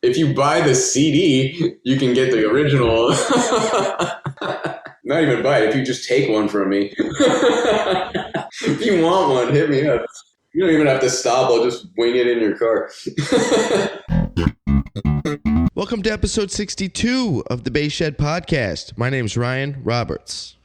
If you buy the CD, you can get the original. Not even buy it. If you just take one from me. If you want one, hit me up. You don't even have to stop. I'll just wing it in your car. Welcome to episode 62 of the Bass Shed Podcast. My name's Ryan Roberts.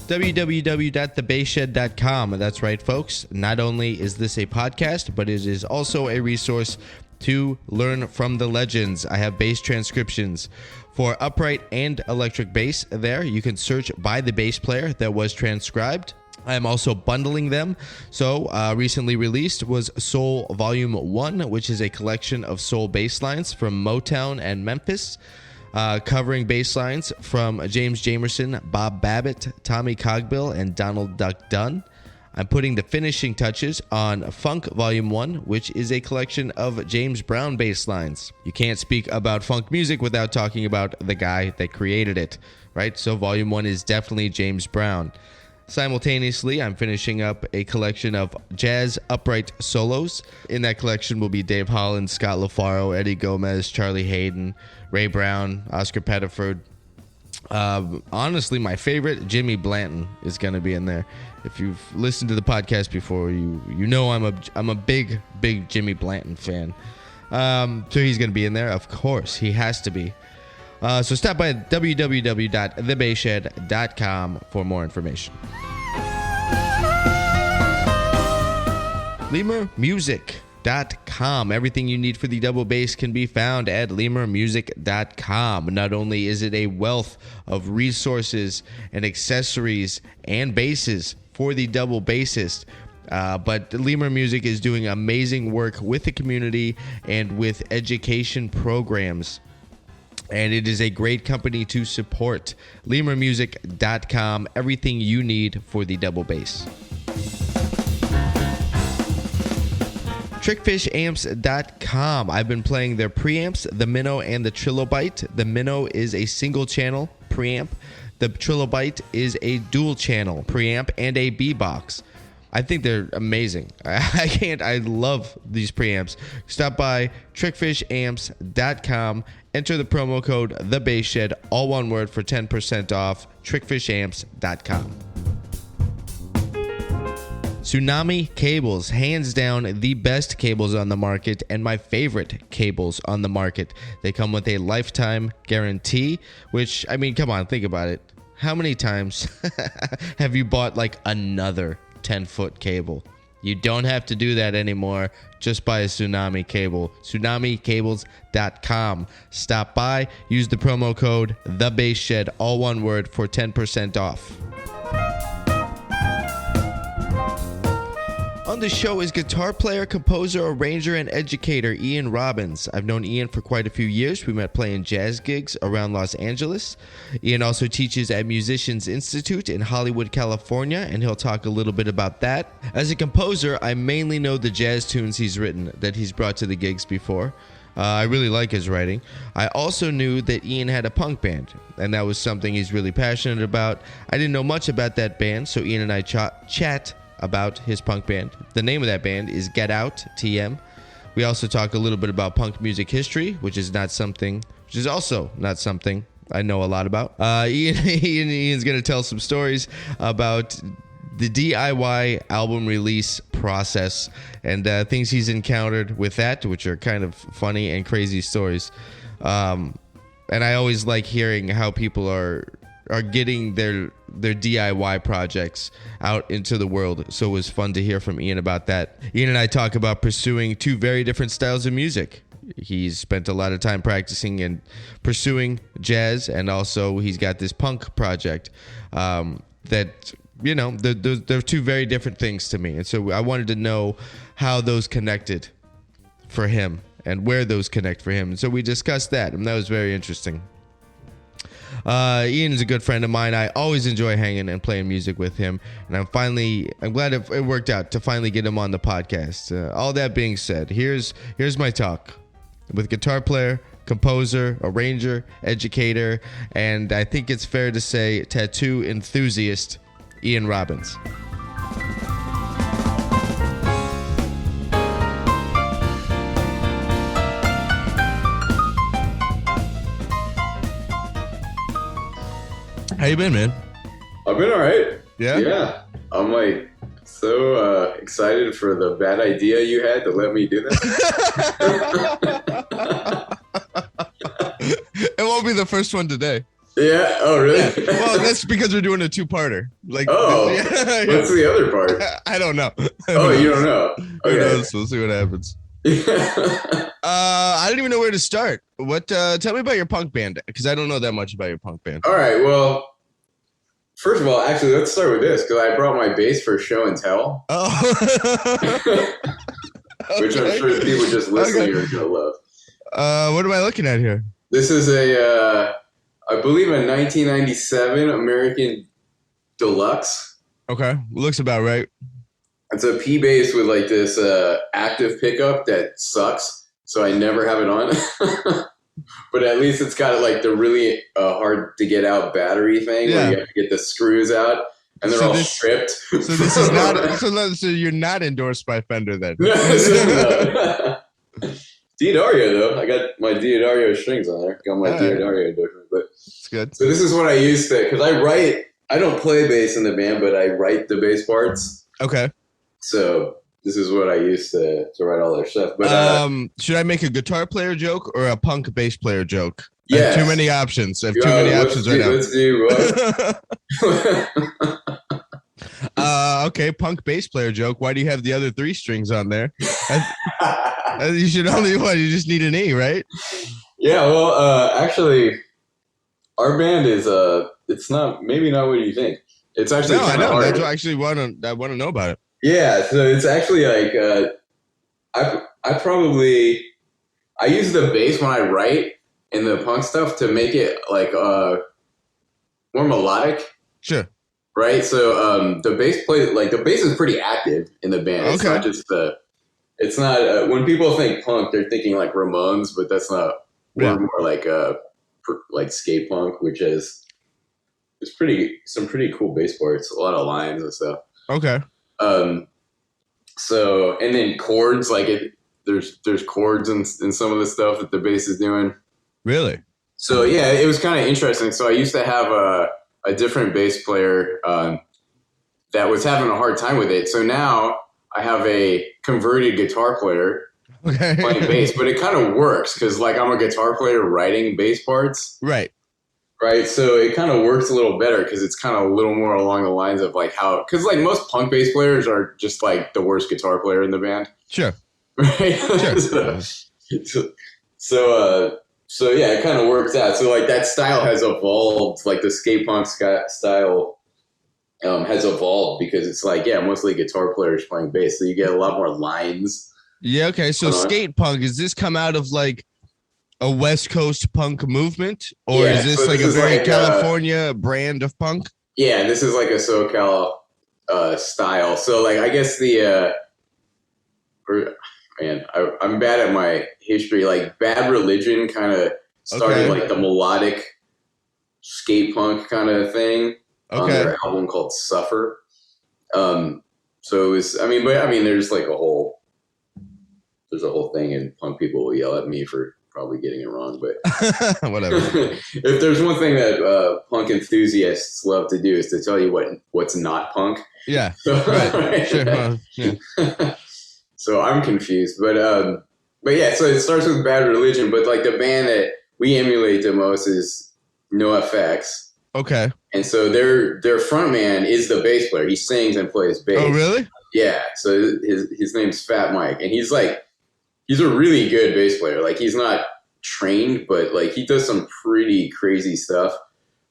www.thebassshed.com. That's right, folks. Not only is this a podcast, but it is also a resource to learn from the legends. I have bass transcriptions for upright and electric bass there. You can search by the bass player that was transcribed. I am also bundling them. So recently released was Soul Volume 1, which is a collection of soul bass lines from Motown and Memphis. Covering bass lines from James Jamerson, Bob Babbitt, Tommy Cogbill, and Donald Duck Dunn. I'm putting the finishing touches on Funk Volume 1, which is a collection of James Brown bass lines. You can't speak about funk music without talking about the guy that created it, right? So Volume 1 is definitely James Brown. Simultaneously, I'm finishing up a collection of jazz upright solos. In that collection will be Dave Holland, Scott LaFaro, Eddie Gomez, Charlie Hayden, Ray Brown, Oscar Pettiford. Honestly, my favorite, Jimmy Blanton, is going to be in there. If you've listened to the podcast before, you know I'm a big Jimmy Blanton fan. So he's going to be in there. Of course, he has to be. So stop by www.thebassshed.com for more information. LemurMusic.com. Everything you need for the double bass can be found at LemurMusic.com. Not only is it a wealth of resources and accessories and basses for the double bassist, but Lemur Music is doing amazing work with the community and with education programs. And it is a great company to support. LemurMusic.com. Everything you need for the double bass. TrickfishAmps.com. I've been playing their preamps, the Minnow and the Trilobite. The Minnow is a single channel preamp. The Trilobite is a dual channel preamp and a B-box. I think they're amazing. I love these preamps. Stop by TrickfishAmps.com. Enter the promo code TheBassShed, all one word, for 10% off. TrickfishAmps.com. Tsunami Cables, hands down the best cables on the market and my favorite cables on the market. They come with a lifetime guarantee, which, I mean, come on, think about it. How many times have you bought like another 10-foot cable? You don't have to do that anymore. Just buy a Tsunami cable. TsunamiCables.com. Stop by. Use the promo code TheBassShed, all one word, for 10% off. On the show is guitar player, composer, arranger, and educator Ian Robbins. I've known Ian for quite a few years. We met playing jazz gigs around Los Angeles. Ian also teaches at Musicians Institute in Hollywood, California, and he'll talk a little bit about that. As a composer, I mainly know the jazz tunes he's written that he's brought to the gigs before. I really like his writing. I also knew that Ian had a punk band, and that was something he's really passionate about. I didn't know much about that band, so Ian and I chat about his punk band. The name of that band is Get Out TM. We also talk a little bit about punk music history, which is also not something I know a lot about. Ian's going to tell some stories about the DIY album release process and things he's encountered with that, which are kind of funny and crazy stories. And I always like hearing how people are getting their DIY projects out into the world. So it was fun to hear from Ian about that. Ian and I talk about pursuing two very different styles of music. He's spent a lot of time practicing and pursuing jazz, and also he's got this punk project that, you know, they're two very different things to me. And so I wanted to know how those connected for him and where those connect for him. And so we discussed that, and that was very interesting. Ian is a good friend of mine. I always enjoy hanging and playing music with him, and I'm glad it worked out to finally get him on the podcast. All that being said, here's my talk with guitar player, composer, arranger, educator, and I think it's fair to say tattoo enthusiast, Ian Robbins. How you been, man? I've been all right. Yeah? Yeah. I'm like so excited for the bad idea you had to let me do this. It won't be the first one today. Yeah. Oh, really? Yeah. Well, that's because we're doing a two-parter. Like, yeah. What's the other part? I don't know. You don't know? Who Okay. knows? We'll see what happens. I don't even know where to start. Tell me about your punk band, because I don't know that much about your punk band. All right. Well, first of all, actually, let's start with this, because I brought my bass for show and tell. Oh. Which I'm sure the people just listening are going to love. What am I looking at here? This is I believe a 1997 American Deluxe. Okay. Looks about right. It's a P bass with like this active pickup that sucks, so I never have it on. But at least it's got like the really hard to get out battery thing where you have to get the screws out, and they're all stripped. So this is not. So you're not endorsed by Fender then. No. Diodario though, I got my Diodario strings on there. Got my Diodario endorsement, but it's good. So this is what I used to, because I write. I don't play bass in the band, but I write the bass parts. Okay. So this is what I used to write all their stuff. But should I make a guitar player joke or a punk bass player joke? Yeah. I have too many options. I have too many options right now. Let's do what? Okay, punk bass player joke. Why do you have the other three strings on there? You should only one. You just need an E, right? Yeah. Well, actually, our band is it's maybe not what you think. It's actually I know. hard. That's why I actually want to know about it. Yeah. So it's actually like I use the bass when I write in the punk stuff to make it like more melodic. Sure. Right. So the bass is pretty active in the band. It's not just it's not when people think punk, they're thinking like Ramones, but that's not. We're more like skate punk, which is some pretty cool bass parts, a lot of lines and stuff. Okay. So and then chords, like there's chords in some of the stuff that the bass is doing. Really? So yeah, it was kind of interesting. So I used to have a different bass player that was having a hard time with it. So now I have a converted guitar player playing bass, but it kind of works because like I'm a guitar player writing bass parts. Right. So it kind of works a little better because it's kind of a little more along the lines of like how, because like most punk bass players are just like the worst guitar player in the band. Sure. Right. Sure. So yeah, it kind of works out. So like that style has evolved, like the skate punk style has evolved because it's like, mostly guitar players playing bass. So you get a lot more lines. Yeah. Okay. So skate punk, does this come out of like a West Coast punk movement, or is this like a very California brand of punk? Yeah, this is like a SoCal style. So like, I guess I'm bad at my history. Like Bad Religion kind of started like the melodic skate punk kind of thing on their album called Suffer. So it was, there's like a whole thing, and punk people will yell at me for probably getting it wrong, but whatever. If there's one thing that punk enthusiasts love to do is to tell you what's not punk. Yeah. Right. Sure. Yeah. So I'm confused, but yeah. So it starts with Bad Religion, but like the band that we emulate the most is NoFX. Okay. And so their frontman is the bass player. He sings and plays bass. Oh, really? Yeah. So his name's Fat Mike, and he's a really good bass player. Like he's not trained, but like he does some pretty crazy stuff.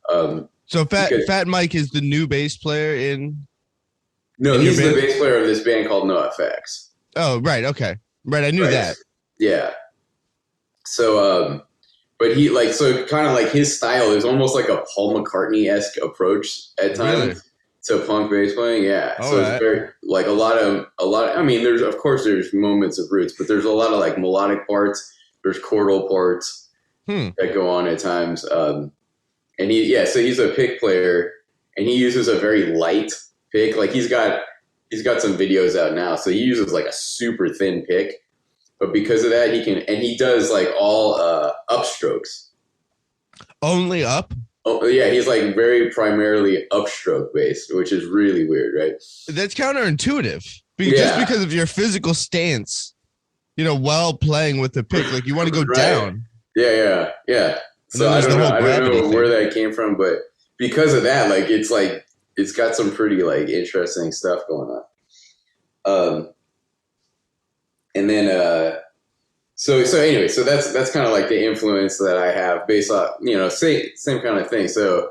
So Fat Mike is the new bass player in. No, he's the bass player of this band called NoFX. Oh, right. Okay. Right. I knew that. Yeah. So, but he kind of like his style is almost like a Paul McCartney-esque approach at times to punk bass playing. Yeah. So it's very like a lot of, there's moments of roots, but there's a lot of like melodic parts. There's chordal parts. that go on at times. And so he's a pick player, and he uses a very light pick. Like he's got some videos out now, so he uses like a super thin pick. But because of that, he does like all upstrokes. Only up? Oh yeah, he's like very primarily upstroke based, which is really weird, right? That's counterintuitive. Just because of your physical stance, while playing with the pick, like you want to go down. Yeah. So I don't know where that came from, but because of that, like it's got some pretty like interesting stuff going on. And then so that's kind of like the influence that I have based on same kind of thing. So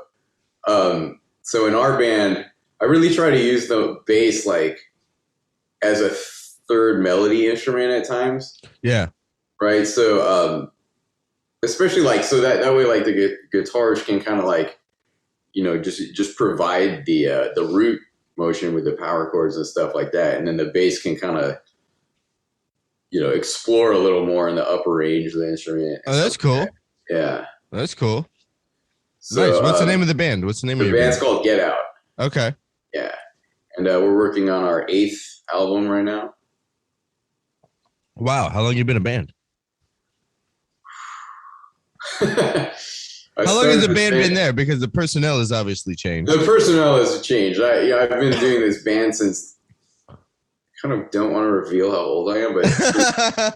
in our band, I really try to use the bass like as a third melody instrument at times. Yeah. Right. So especially like so that way like the guitars can kind of like just provide the root motion with the power chords and stuff like that, and then the bass can kind of explore a little more in the upper range of the instrument. Oh, that's cool. Like that. Yeah, that's cool. So, nice. What's the name of the band? What's the name of your band? The band's called Get Out. Okay. Yeah, and we're working on our 8th album right now. Wow, how long you been a band? How long has the band been there? Because the personnel has obviously changed. The personnel has changed. I've been doing this band since. I kind of don't want to reveal how old I am, but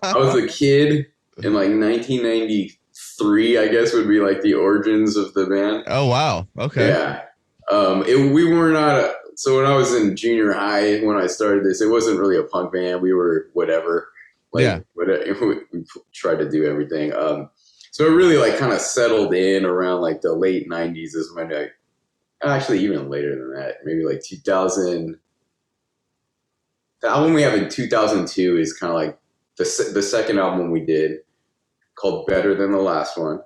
I was a kid in like 1993. I guess would be like the origins of the band. Oh wow! Okay. Yeah. We were not. So when I was in junior high, when I started this, it wasn't really a punk band. We were whatever. Whatever, we tried to do everything. So it really like kind of settled in around like the late 90s is when actually even later than that, maybe like 2000. The album we have in 2002 is kind of like the second album we did, called Better Than the Last One.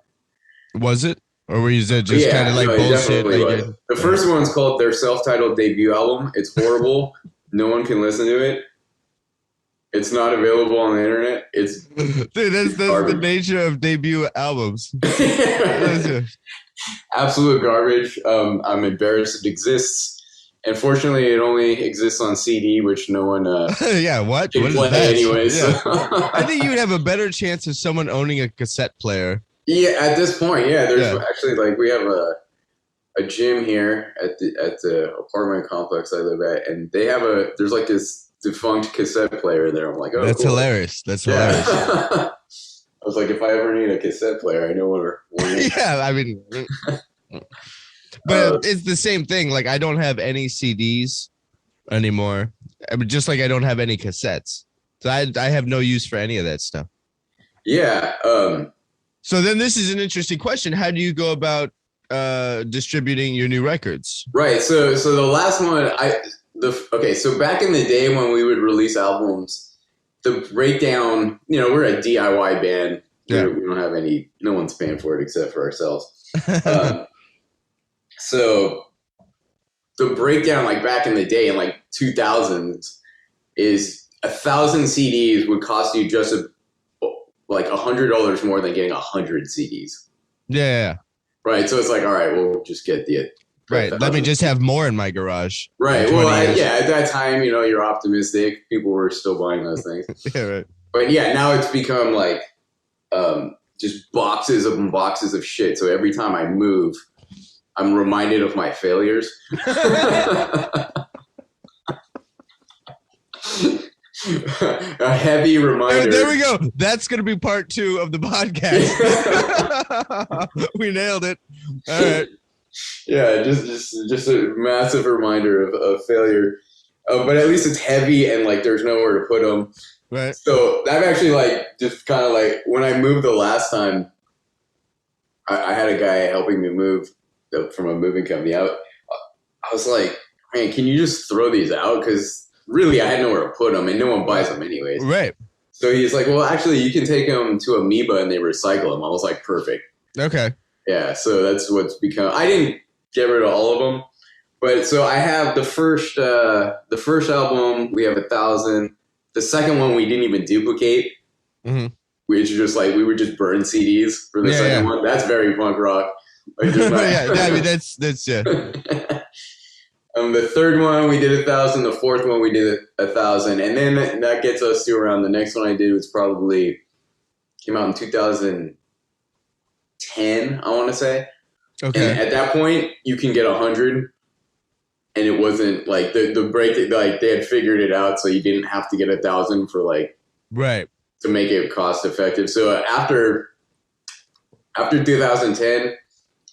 Was it? Or were you just kind of like bullshit? The first one's called their self-titled debut album. It's horrible. No one can listen to it. It's not available on the internet. It's dude, that's the nature of debut albums. Absolute garbage. I'm embarrassed it exists. Unfortunately, it only exists on CD, which no one what can play anyways. Yeah. I think you would have a better chance of someone owning a cassette player. Yeah, at this point, there's actually like we have a gym here at the apartment complex I live at, and they have there's like this defunct cassette player there. I'm like, oh, that's cool. Hilarious. That's hilarious. I was like, if I ever need a cassette player, I know where. Yeah, I mean, but it's the same thing. Like, I don't have any CDs anymore. I mean, just like I don't have any cassettes, so I have no use for any of that stuff. Yeah. So then, this is an interesting question. How do you go about distributing your new records? Right. So the last one, so back in the day when we would release albums, the breakdown, we're a DIY band. Yeah. We don't have no one's paying for it except for ourselves. So the breakdown, like back in the day in like 2000s, is 1,000 CDs would cost you just like $100 more than getting 100 CDs. Yeah. Right. So it's like, all right, we'll just get the. Right. Let me just have more in my garage. Right. Well, at that time, you're optimistic. People were still buying those things. Yeah, right. But now it's become like just boxes and boxes of shit. So every time I move, I'm reminded of my failures. A heavy reminder. There we go. That's going to be part 2 of the podcast. We nailed it. All right. Yeah, just a massive reminder of failure. But at least it's heavy and like there's nowhere to put them. Right. So I've actually like just kind of like when I moved the last time, I had a guy helping me move from a moving company. I was like, man, can you just throw these out? Because really, I had nowhere to put them, and no one buys them anyways. Right. So he's like, well, actually, you can take them to Amoeba and they recycle them. I was like, perfect. Okay. Yeah, so that's what's become. I didn't get rid of all of them, but so I have the first album. We have 1,000. The second one we didn't even duplicate. Mm-hmm. which is just like we would just burn CDs for the second one. That's very punk rock. Like, I mean that's yeah. The third one we did 1,000. The fourth one we did 1,000, and then that gets us to around the next one I did was probably came out in 2010. I want to say. Okay. And at that point, you can get 100, and it wasn't like the break. Like they had figured it out, so you didn't have to get 1,000 for like to make it cost effective. So after 2010,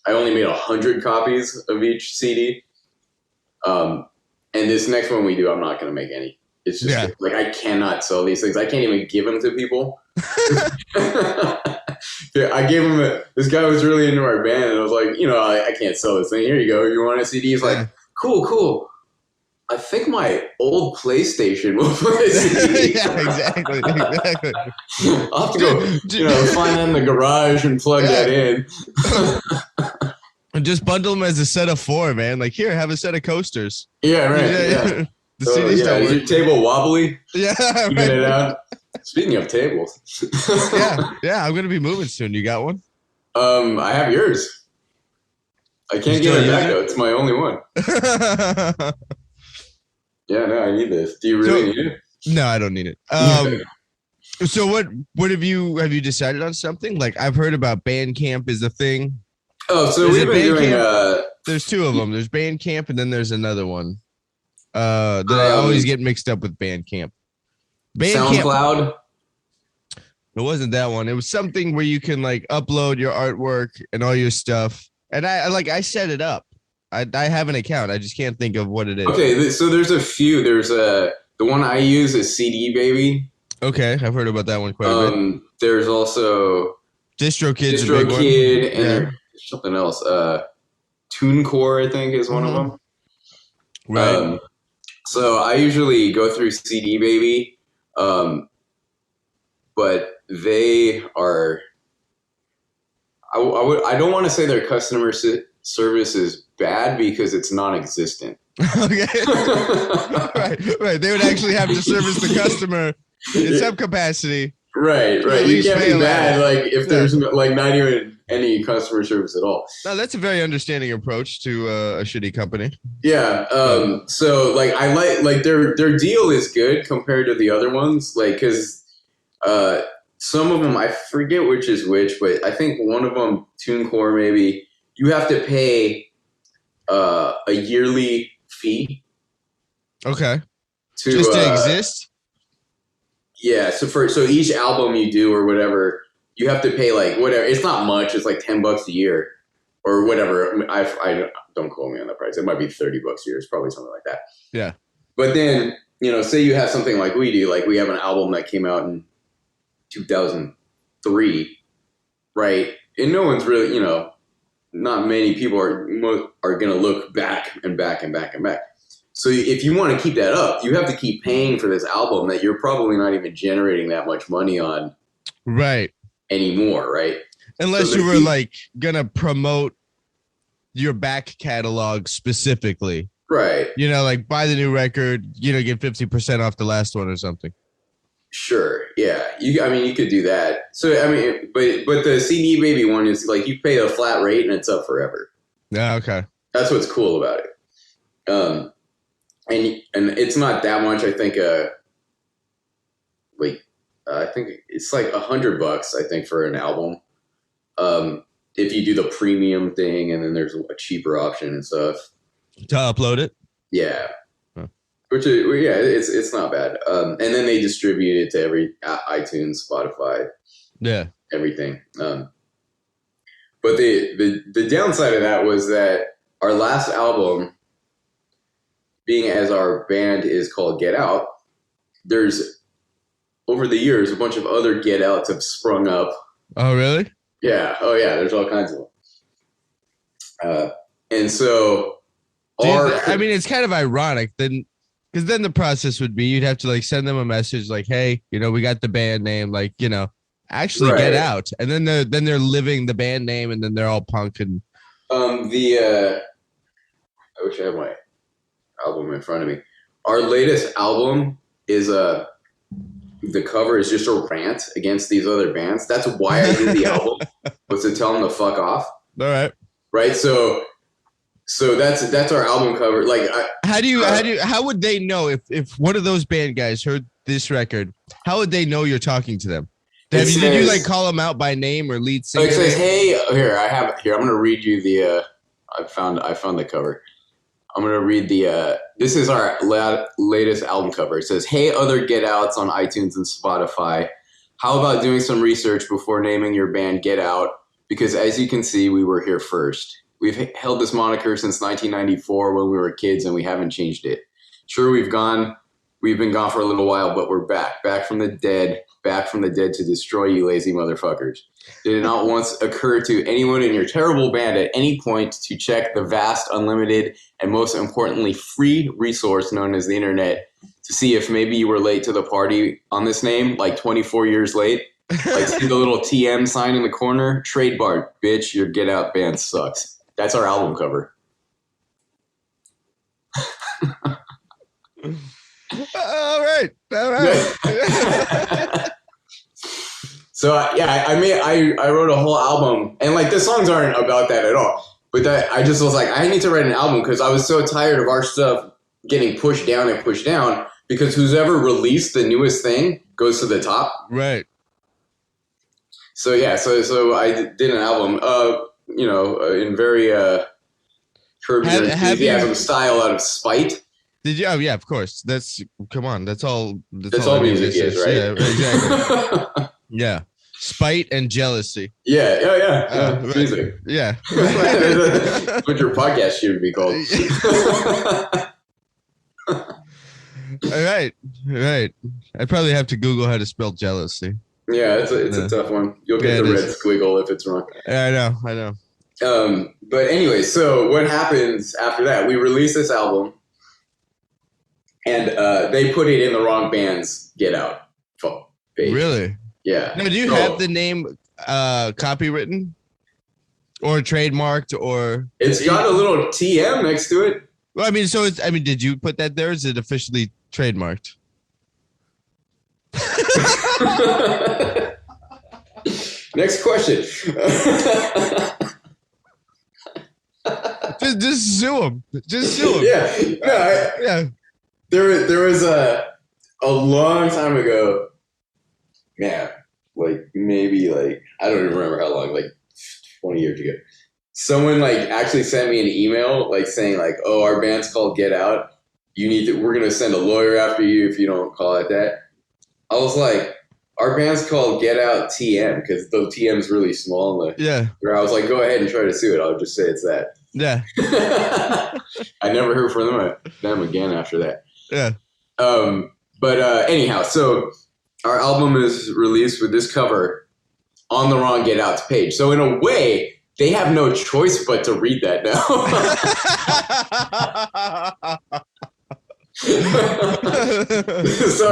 I only made 100 copies of each CD. And this next one we do, I'm not going to make any. It's just like I cannot sell these things. I can't even give them to people. I gave him this guy was really into our band, and I was like, I can't sell this thing. Here you go. You want a CD? He's like, cool. I think my old PlayStation will play a CD. Yeah, exactly. I'll have to go, find that in the garage and plug that in. And just bundle them as a set of 4, man. Like, here, have a set of coasters. Yeah, right. Yeah. The CDs don't work. Is your table wobbly? Yeah, right. Get it out. Speaking of tables. yeah, I'm gonna be moving soon. You got one? I have yours. I can't give it back though. It's my only one. Yeah, no, I need this. Do you really need it? No, I don't need it. So what have you decided on something? Like I've heard about Bandcamp is a thing. Oh, so we've been doing there's 2 of them. There's Bandcamp and then there's another one. That I always get mixed up with Bandcamp. SoundCloud? It wasn't that one. It was something where you can like upload your artwork and all your stuff. And I set it up. I have an account. I just can't think of what it is. Okay, so there's a few. There's the one I use is CD Baby. Okay, I've heard about that one quite a bit. There's also DistroKid's a big one. And there's something else. TuneCore, I think, is one of them. Right. So I usually go through CD Baby, but they are. I don't want to say their customer service is bad because it's non-existent. Okay. Right. They would actually have to service the customer in some capacity. Right. You can't be bad if there's not even any customer service at all. No, that's a very understanding approach to a shitty company. Yeah. So I like their deal is good compared to the other ones. Because some of them I forget which is which, but I think one of them TuneCore maybe you have to pay a yearly fee. Okay. Just to exist. Yeah, so each album you do or whatever, you have to pay whatever. It's not much. It's $10 a year or whatever. I don't quote me on the price. It might be $30 a year. It's probably something like that. Yeah. But then say you have something like we do. We have an album that came out in 2003, right? And no one's really not many people are going to look back and back and back and back. So if you want to keep that up, you have to keep paying for this album that you're probably not even generating that much money on anymore, right? Unless you were going to promote your back catalog specifically. Right. Buy the new record, get 50% off the last one or something. Sure. Yeah. You could do that. So, but the CD Baby one is you pay a flat rate and it's up forever. Yeah. Okay. That's what's cool about it. And it's not that much. I think, I think it's $100, I think, for an album. If you do the premium thing and then there's a cheaper option and stuff. To upload it? Yeah. Which is, it's not bad. And then they distribute it to every iTunes, Spotify, everything. But the downside of that was that our last album, being as our band is called Get Out, there's over the years a bunch of other Get Outs have sprung up. Oh, really? Yeah. Oh, yeah. There's all kinds of them. And so, it's kind of ironic then. Because then the process would be you'd have to send them a message hey, we got the band name, actually Get Out, and then they're living the band name, and then they're all punk and. I wish I had my album in front of me. Our latest album is the cover is just a rant against these other bands. That's why I did the album, was to tell them to fuck off. All right. Right. So that's our album cover. Like, how would they know if one of those band guys heard this record? How would they know you're talking to them? Did you like call them out by name or lead singer? It says, "Hey, here I'm going to read you the. I found the cover. I'm going to read the. This is our latest album cover. It says, "Hey, other Get Outs on iTunes and Spotify. How about doing some research before naming your band Get Out? Because as you can see, we were here first. We've held this moniker since 1994 when we were kids, and we haven't changed it. Sure, we've been gone for a little while, but we're back from the dead to destroy you lazy motherfuckers. Did it not once occur to anyone in your terrible band at any point to check the vast, unlimited, and most importantly, free resource known as the internet to see if maybe you were late to the party on this name, like 24 years late? Like, see the little TM sign in the corner? Trademark, bitch, your Get Out band sucks." That's our album cover. All right. So I wrote a whole album, and like the songs aren't about that at all. But that I just was like, I need to write an album because I was so tired of our stuff getting pushed down because whoever released the newest thing goes to the top. Right. So so I did an album. In very Curb Your Enthusiasm style out of spite. Did you? Oh, yeah, of course. That's all. That's all music is, right? Yeah, exactly. Yeah, spite and jealousy. Yeah, right. Music. Yeah, that's what your podcast should be called. All right. I'd probably have to Google how to spell jealousy. Yeah, it's a tough one. You'll get the red squiggle if it's wrong. I know. But anyway, so what happens after that? We release this album, and they put it in the wrong band's Get Out page. Really? Yeah. Now, do you have the name copywritten or trademarked or? It's got a little TM next to it. Well, I mean, did you put that there? Or is it officially trademarked? Next question. Just sue him. Yeah. There was a long time ago. Yeah, like maybe like I don't even remember how long. Like 20 years ago, someone like actually sent me an email like saying like, "Oh, our band's called Get Out. We're gonna send a lawyer after you if you don't call it that." I was like, our band's called Get Out TM because the TM's really small. Yeah. I was like, go ahead and try to sue it. I'll just say it's that. Yeah. I never heard from them again after that. Yeah. But anyhow, so our album is released with this cover on the wrong Get Out's page. So in a way, they have no choice but to read that now. So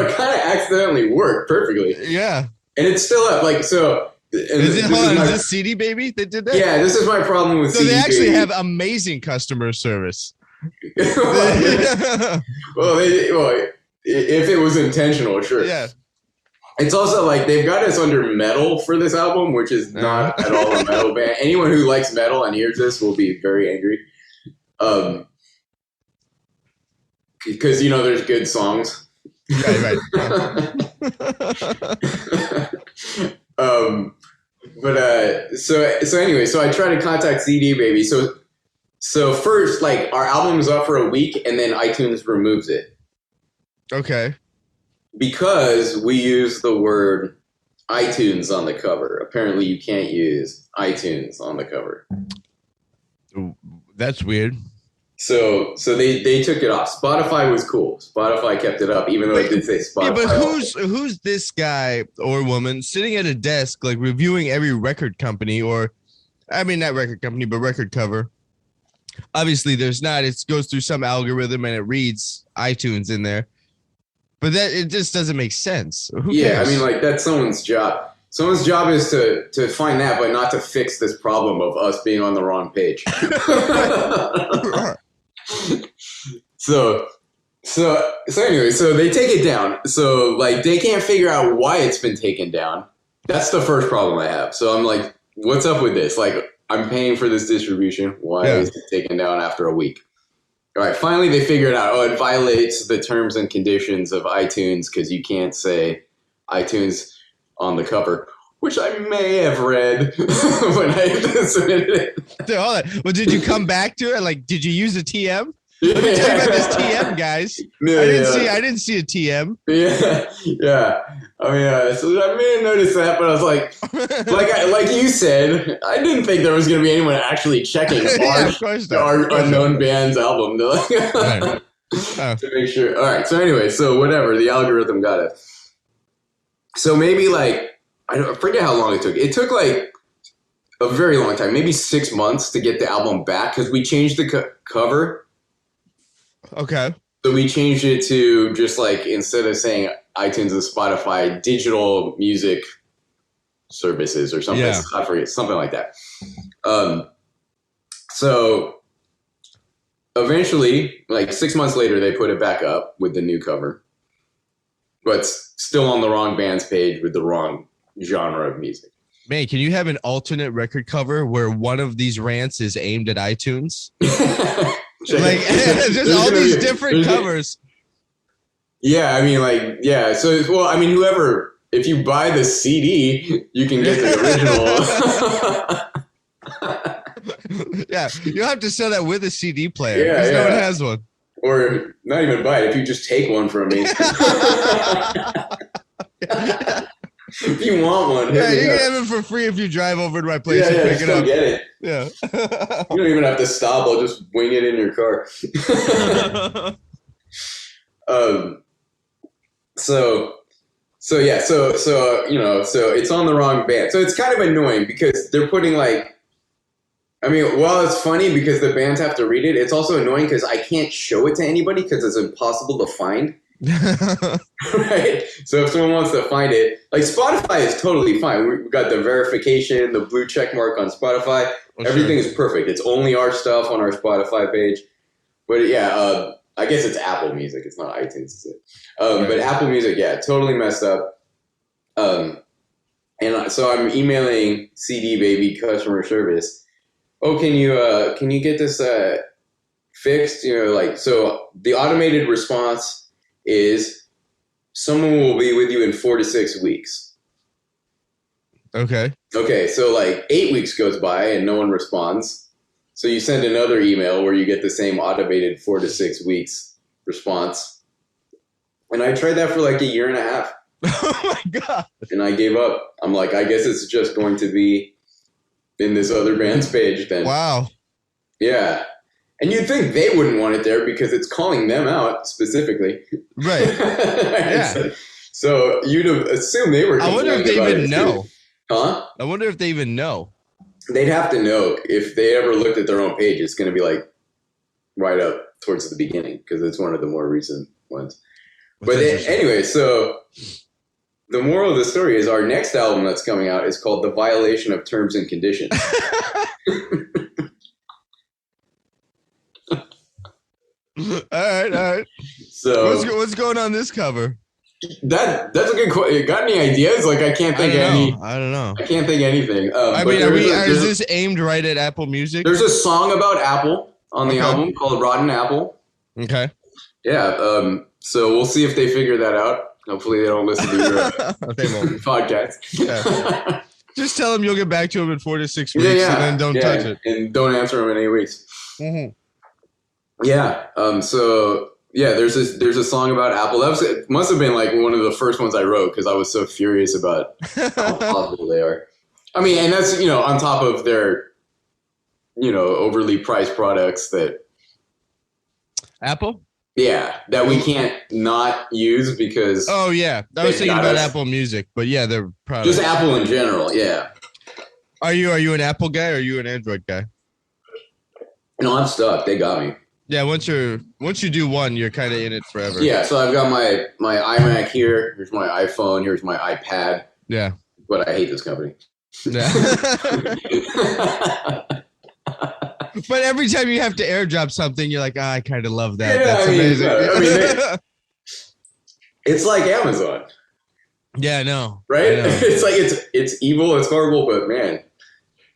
it kind of accidentally worked perfectly. Yeah. And it's still up. Like, so. Is this CD Baby that did that? Yeah, this is my problem with CD Baby. So they actually have amazing customer service. well, if it was intentional, sure. Yeah. It's also like they've got us under metal for this album, which is not at all a metal band. Anyone who likes metal and hears this will be very angry. Because, there's good songs. Right. So anyway, so I tried to contact CD Baby. So first, like, our album is up for a week, and then iTunes removes it. Okay. Because we use the word iTunes on the cover. Apparently, you can't use iTunes on the cover. That's weird. So they took it off. Spotify was cool. Spotify kept it up, even though it did say Spotify. Yeah, but who's this guy or woman sitting at a desk, like reviewing every record company not record company, but record cover? Obviously, there's not. It goes through some algorithm and it reads iTunes in there. But it just doesn't make sense. Who cares? I mean, like, that's someone's job. Someone's job is to find that, but not to fix this problem of us being on the wrong page. So anyway, so they take it down. So like they can't figure out why it's been taken down. That's the first problem I have. So I'm like, what's up with this? Like, I'm paying for this distribution. Why is it taken down after a week? All right, finally they figure it out. Oh, it violates the terms and conditions of iTunes because you can't say iTunes on the cover, which I may have read when I submitted it. Dude, hold on. Well, did you come back to it? Like, did you use a TM? Let me tell you about this TM, guys. Yeah, I didn't see a TM. Yeah. I mean, so I may have noticed that, but I was like you said, I didn't think there was going to be anyone actually checking our unknown band's album to make sure. All right. So anyway, so whatever, the algorithm got it. So maybe like I forget how long it took. It took like a very long time, maybe 6 months to get the album back because we changed the cover. Okay. So we changed it to just like, instead of saying iTunes and Spotify, digital music services or something. Yeah. I forget, something like that. So eventually, like 6 months later, they put it back up with the new cover, but still on the wrong band's page with the wrong genre of music. Man, can you have an alternate record cover where one of these rants is aimed at iTunes? Like, there's all these different covers. Yeah, I mean, like, yeah. So, well, I mean, whoever, if you buy the CD, you can get the original. Yeah, you'll have to sell that with a CD player. Yeah, no one has one. Or not even buy it, if you just take one from me. If you want one, yeah, you can have it for free if you drive over to my place and pick it up. Get it. Yeah. You don't even have to stop. I'll just wing it in your car. So it's on the wrong band. So it's kind of annoying because they're putting like, I mean, while it's funny because the bands have to read it, it's also annoying because I can't show it to anybody because it's impossible to find. Right? So if someone wants to find it, like Spotify is totally fine. We've got the verification, the blue check mark on Spotify. Everything is perfect. It's only our stuff on our Spotify page. But yeah, I guess it's Apple Music. It's not iTunes, is it? But Apple Music, yeah, totally messed up. And so I'm emailing CD Baby customer service. Oh, can you get this fixed? You know, like, so the automated response is someone will be with you in 4 to 6 weeks. Okay, so like 8 weeks goes by and no one responds. So you send another email where you get the same automated 4 to 6 weeks response. And I tried that for like a year and a half. Oh my God. And I gave up. I'm like, I guess it's just going to be in this other band's page then. Wow. Yeah. And you'd think they wouldn't want it there because it's calling them out specifically. Right. Yeah. So you'd assume they were. I wonder if they even know. Huh? I wonder if they even know. They'd have to know. If they ever looked at their own page, it's going to be like right up towards the beginning because it's one of the more recent ones. But anyway, so the moral of the story is our next album that's coming out is called The Violation of Terms and Conditions. All right. So what's going on this cover? That's a good question. Got any ideas? Like I can't think of any. I don't know. I can't think of anything. I mean, is this aimed right at Apple Music? There's a song about Apple on the album called Rotten Apple. Okay. Yeah. So we'll see if they figure that out. Hopefully they don't listen to your podcast. Yeah. Just tell them you'll get back to them in 4 to 6 weeks, and then don't touch it, and don't answer them in 8 weeks. Mm-hmm. Yeah. So yeah, there's a song about Apple. It must have been like one of the first ones I wrote because I was so furious about how possible they are. I mean, and that's on top of their overly priced products that Apple. Yeah, that we can't not use because. Oh yeah, I was thinking about Apple Music, but yeah, they're products. Just Apple in general. Yeah. Are you an Apple guy or are you an Android guy? No, I'm stuck. They got me. Yeah, once you do one, you're kind of in it forever. Yeah, so I've got my iMac here. Here's my iPhone. Here's my iPad. Yeah. But I hate this company. Yeah. But every time you have to airdrop something, you're like, I kind of love that. Yeah, That's amazing. It's like Amazon. Yeah, I know. Right? I know. It's like it's evil, it's horrible, but man,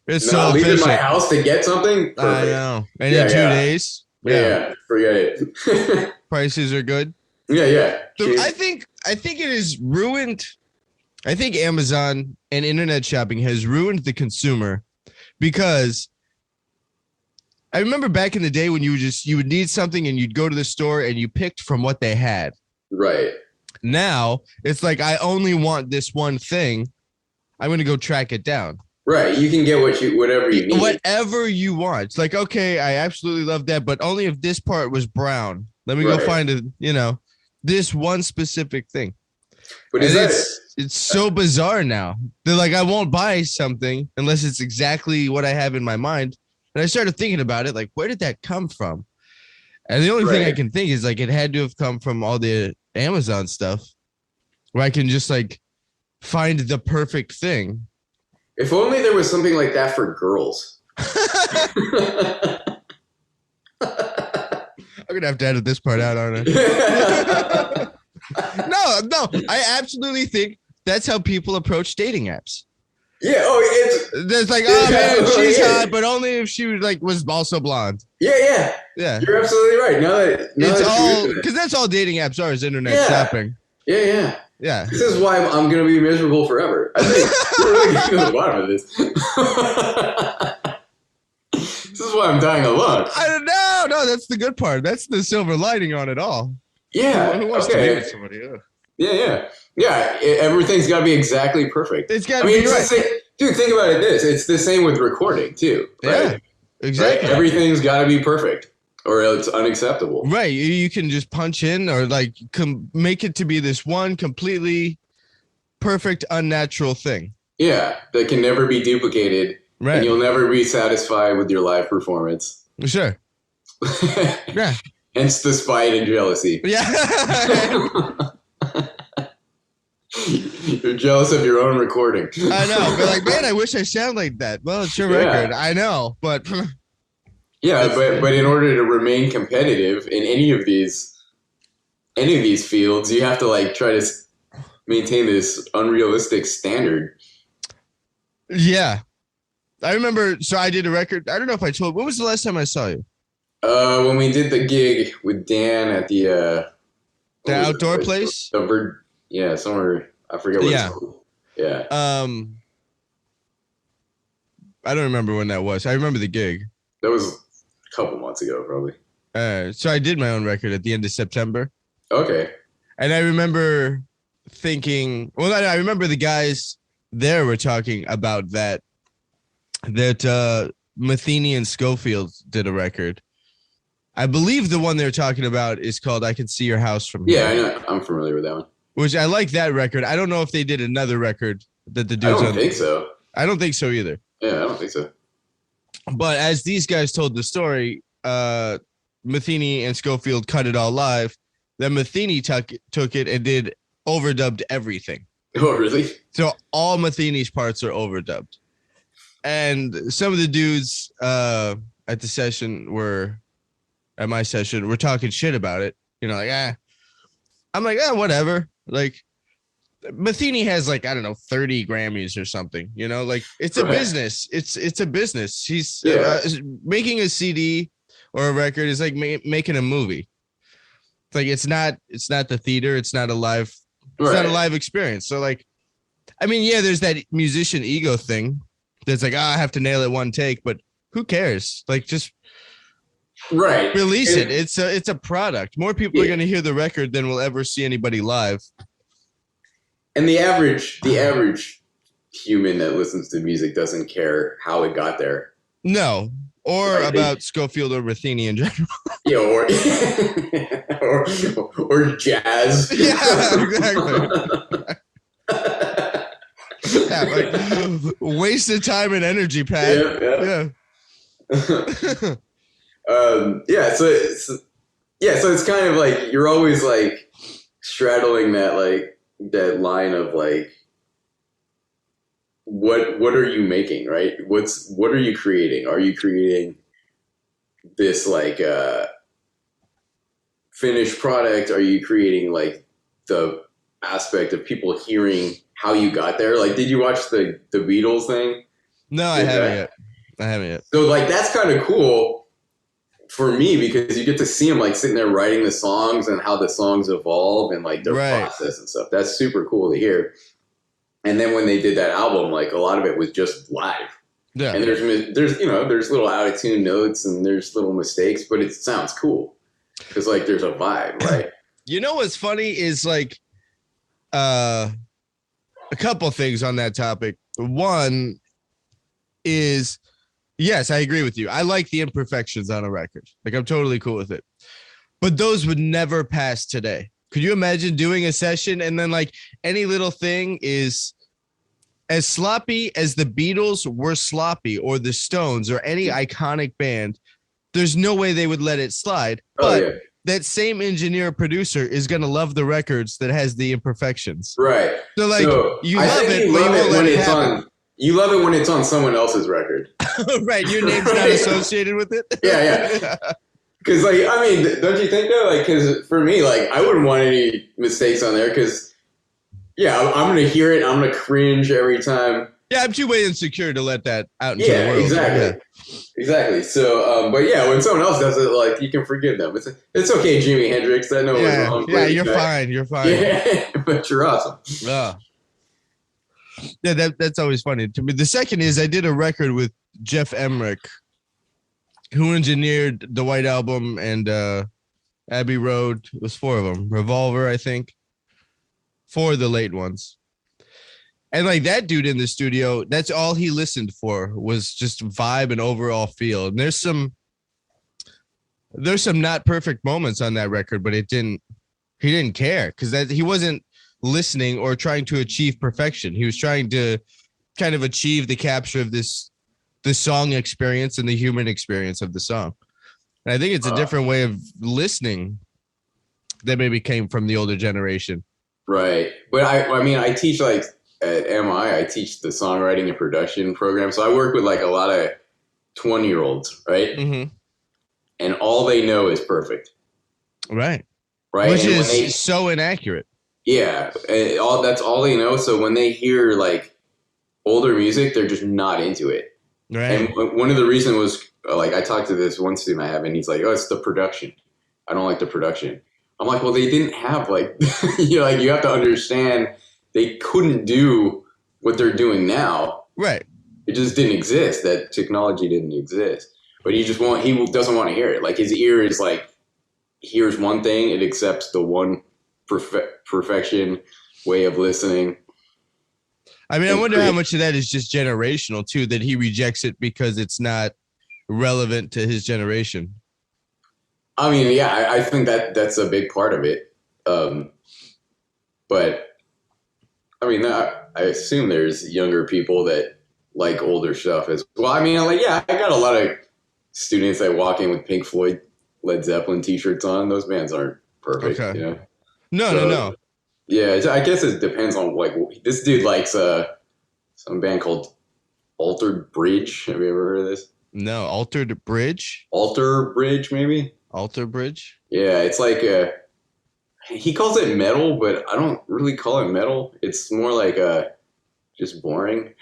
it's not so leaving efficient. my house to get something. Perfect. I know. And in 2 days, forget it. Prices are good. Yeah. So I think it is ruined. I think Amazon and internet shopping has ruined the consumer, because I remember back in the day when you would need something and you'd go to the store and you picked from what they had. Right. Now it's like, I only want this one thing. I'm going to go track it down. Right. You can get whatever you need. Whatever you want. It's like, okay, I absolutely love that, but only if this part was brown. Let me go find this one specific thing. But it's so bizarre now. They're like, I won't buy something unless it's exactly what I have in my mind. And I started thinking about it, like, where did that come from? And the only thing I can think is, like, it had to have come from all the Amazon stuff, where I can just, like, find the perfect thing. If only there was something like that for girls. I'm going to have to edit this part out, aren't I? No, I absolutely think that's how people approach dating apps. Yeah, it's like, oh man, she's hot, but only if she was also blonde. Yeah. You're absolutely right. It's all because that's all dating apps are, is internet shopping. Yeah. This is why I'm going to be miserable forever. I think we're really getting to the bottom of this. This is why I'm dying alone. I don't know. No, that's the good part. That's the silver lining on it all. Yeah. Who wants to be with somebody? Yeah. Everything's got to be exactly perfect. It's got to be right. Dude, think about it. It's the same with recording too. Right? Yeah, exactly. Right? Everything's got to be perfect, or it's unacceptable. Right. You can just punch in, or make it to be this one completely perfect, unnatural thing. Yeah, that can never be duplicated. Right. And you'll never be satisfied with your live performance. Sure. Yeah. Hence the spite and jealousy. Yeah. You're jealous of your own recording. I know. But man, I wish I sound like that. Well, it's your record. I know, but yeah, but in order to remain competitive in any of these fields, you have to try to maintain this unrealistic standard. Yeah. I remember, so I did a record. I don't know if I told, when was the last time I saw you? When we did the gig with Dan at the outdoor place? Yeah, somewhere, I forget what it's called. Yeah. I don't remember when that was. I remember the gig. That was a couple months ago, probably. So I did my own record at the end of September. Okay. And I remember thinking, I remember the guys there were talking about that Matheny and Schofield did a record. I believe the one they're talking about is called I Can See Your House From Here. Yeah, I know. I'm familiar with that one. Which I like that record. I don't know if they did another record that the dudes I don't think so. I don't think so either. Yeah, I don't think so. But as these guys told the story, Matheny and Schofield cut it all live. Then Matheny took it and did overdubbed everything. Oh, really? So all Matheny's parts are overdubbed. And some of the dudes at my session were talking shit about it. I'm like, whatever. Matheny has I don't know, 30 Grammys or something, it's a business. It's a business. He's making a CD or a record is like making a movie. It's not the theater. It's not a live, it's not a live experience. So there's that musician ego thing. That's I have to nail it one take, but who cares? Just release it. It's a product. More people are going to hear the record than will ever see anybody live. And the average human that listens to music doesn't care how it got there. No, or about Schofield or Matheny in general. Yeah, or jazz. Yeah, exactly. Waste of time and energy, Pat. Yeah. So it's kind of you're always straddling that line of what are you making, right? What are you creating? Are you creating this like finished product? Are you creating like the aspect of people hearing how you got there? Like, did you watch the Beatles thing? No, I haven't yet. So like that's kind of cool for me because you get to see them like sitting there writing the songs and how the songs evolve and like their process and stuff. That's super cool to hear. And then when they did that album, like a lot of it was just live. Yeah. And there's there's little out of tune notes and there's little mistakes, but it sounds cool because like there's a vibe, right? You know what's funny is like a couple things on that topic. One is, yes, I agree with you. I like the imperfections on a record. Like I'm totally cool with it. But those would never pass today. Could you imagine doing a session and then like any little thing is as sloppy as the Beatles were sloppy or the Stones or any iconic band? There's no way they would let it slide. But that same engineer producer is going to love the records that has the imperfections. Right. So like you love it when it's on. You love it when it's on someone else's record. Right. Your name's not associated with it. Yeah. Because, like, I mean, don't you think though? Like, because for me, like, I wouldn't want any mistakes on there because, I'm going to hear it. I'm going to cringe every time. Yeah, I'm too way insecure to let that out into the world. Exactly. So, but when someone else does it, like, you can forgive them. It's okay, Jimi Hendrix. I know it was wrong. Yeah, you're fine. You're fine. Yeah, but you're awesome. Yeah, that's always funny to me. The second is I did a record with Jeff Emmerich, who engineered the White Album and Abbey Road. It was 4 of them. Revolver, I think. 4 of the late ones. And like that dude in the studio, that's all he listened for was just vibe and overall feel. And there's some not perfect moments on that record, but he didn't care because he wasn't listening or trying to achieve perfection. He was trying to kind of achieve the capture of the song experience and the human experience of the song. And I think it's a different way of listening that maybe came from the older generation. Right. But I mean, I teach like at MI, I teach the songwriting and production program. So I work with like a lot of 20-year-olds, right? Mm-hmm. And all they know is perfect. Right. Right. Which is so inaccurate. Yeah. That's all they know. So when they hear like older music, they're just not into it. Right. And one of the reasons was like, I talked to this one student I have and he's like, oh, it's the production. I don't like the production. I'm like, well, they didn't have like, you have to understand they couldn't do what they're doing now. Right. It just didn't exist. That technology didn't exist. But he doesn't want to hear it. Like his ear is like, here's one thing. It accepts the one perfection way of listening. I mean, I wonder how much of that is just generational too, that he rejects it because it's not relevant to his generation. I mean, yeah, I think that's a big part of it. But I mean, I assume there's younger people that like older stuff as well. I mean, I got a lot of students that walk in with Pink Floyd, Led Zeppelin t-shirts on. Those bands aren't perfect. Okay. No. Yeah, I guess it depends on like this dude likes some band called Altered Bridge. Have you ever heard of this? No, Altered Bridge. Alter Bridge, maybe. Alter Bridge. Yeah, it's like he calls it metal, but I don't really call it metal. It's more like just boring.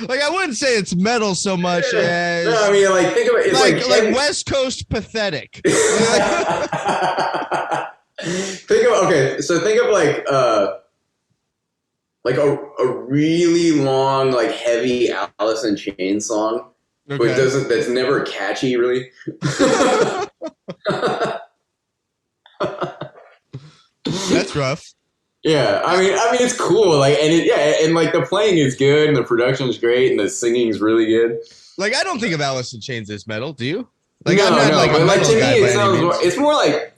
Like I wouldn't say it's metal so much as no, I mean like think of it. It's like West Coast pathetic. Think of like a really long like heavy Alice in Chains song, but that's never catchy really. That's rough. Yeah, I mean, it's cool. Like, and like the playing is good, and the production is great, and the singing is really good. Like, I don't think of Alice in Chains as metal. Do you? Like, no, I'm not like a metal to me, guy it sounds more. It's more like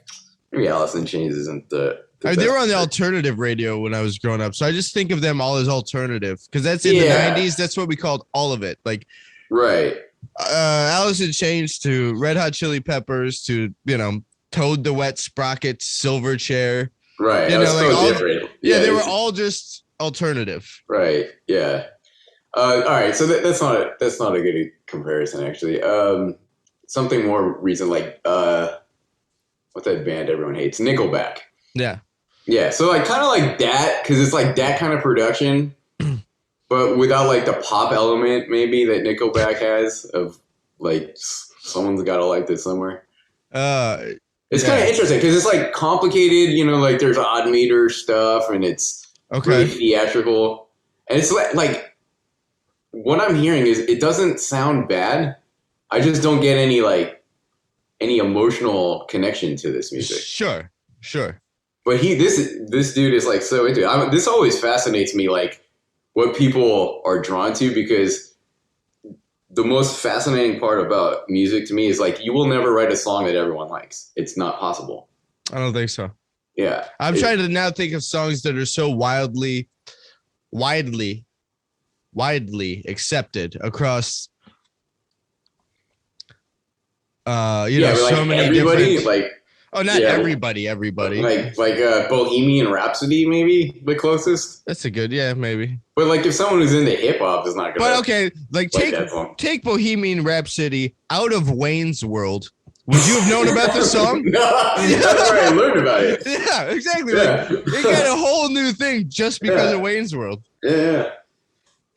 maybe Alice in Chains isn't the. They were on the alternative radio when I was growing up, so I just think of them all as alternative because that's in the '90s. That's what we called all of it. Like, right. Alice in Chains to Red Hot Chili Peppers to Toad the Wet Sprocket, Silverchair. Right. Like different. Yeah, they were all just alternative. Right. Yeah. All right, so that's not a good comparison actually. Something more recent, like what's that band everyone hates? Nickelback. Yeah. Yeah, so like kind of like that, because it's like that kind of production, but without like the pop element maybe that Nickelback has of like someone's got to like this somewhere. It's kind of interesting because it's like complicated, you know, like there's odd meter stuff and it's really theatrical, and it's like what I'm hearing is it doesn't sound bad. I just don't get any emotional connection to this music. Sure. But this dude is like so into it. This always fascinates me, like what people are drawn to, because the most fascinating part about music to me is like you will never write a song that everyone likes. It's not possible. I don't think so. Yeah, I'm trying to now think of songs that are so widely accepted across. So like many everybody, different. like. Oh, not everybody. Like Bohemian Rhapsody, maybe the closest. That's a good, maybe. But like if someone who's into hip hop is not gonna. But okay, like take Bohemian Rhapsody out of Wayne's World. Would you have known about this song? No, that's where I learned about it. Yeah, exactly. Yeah. Like, it got a whole new thing just because of Wayne's World. Yeah.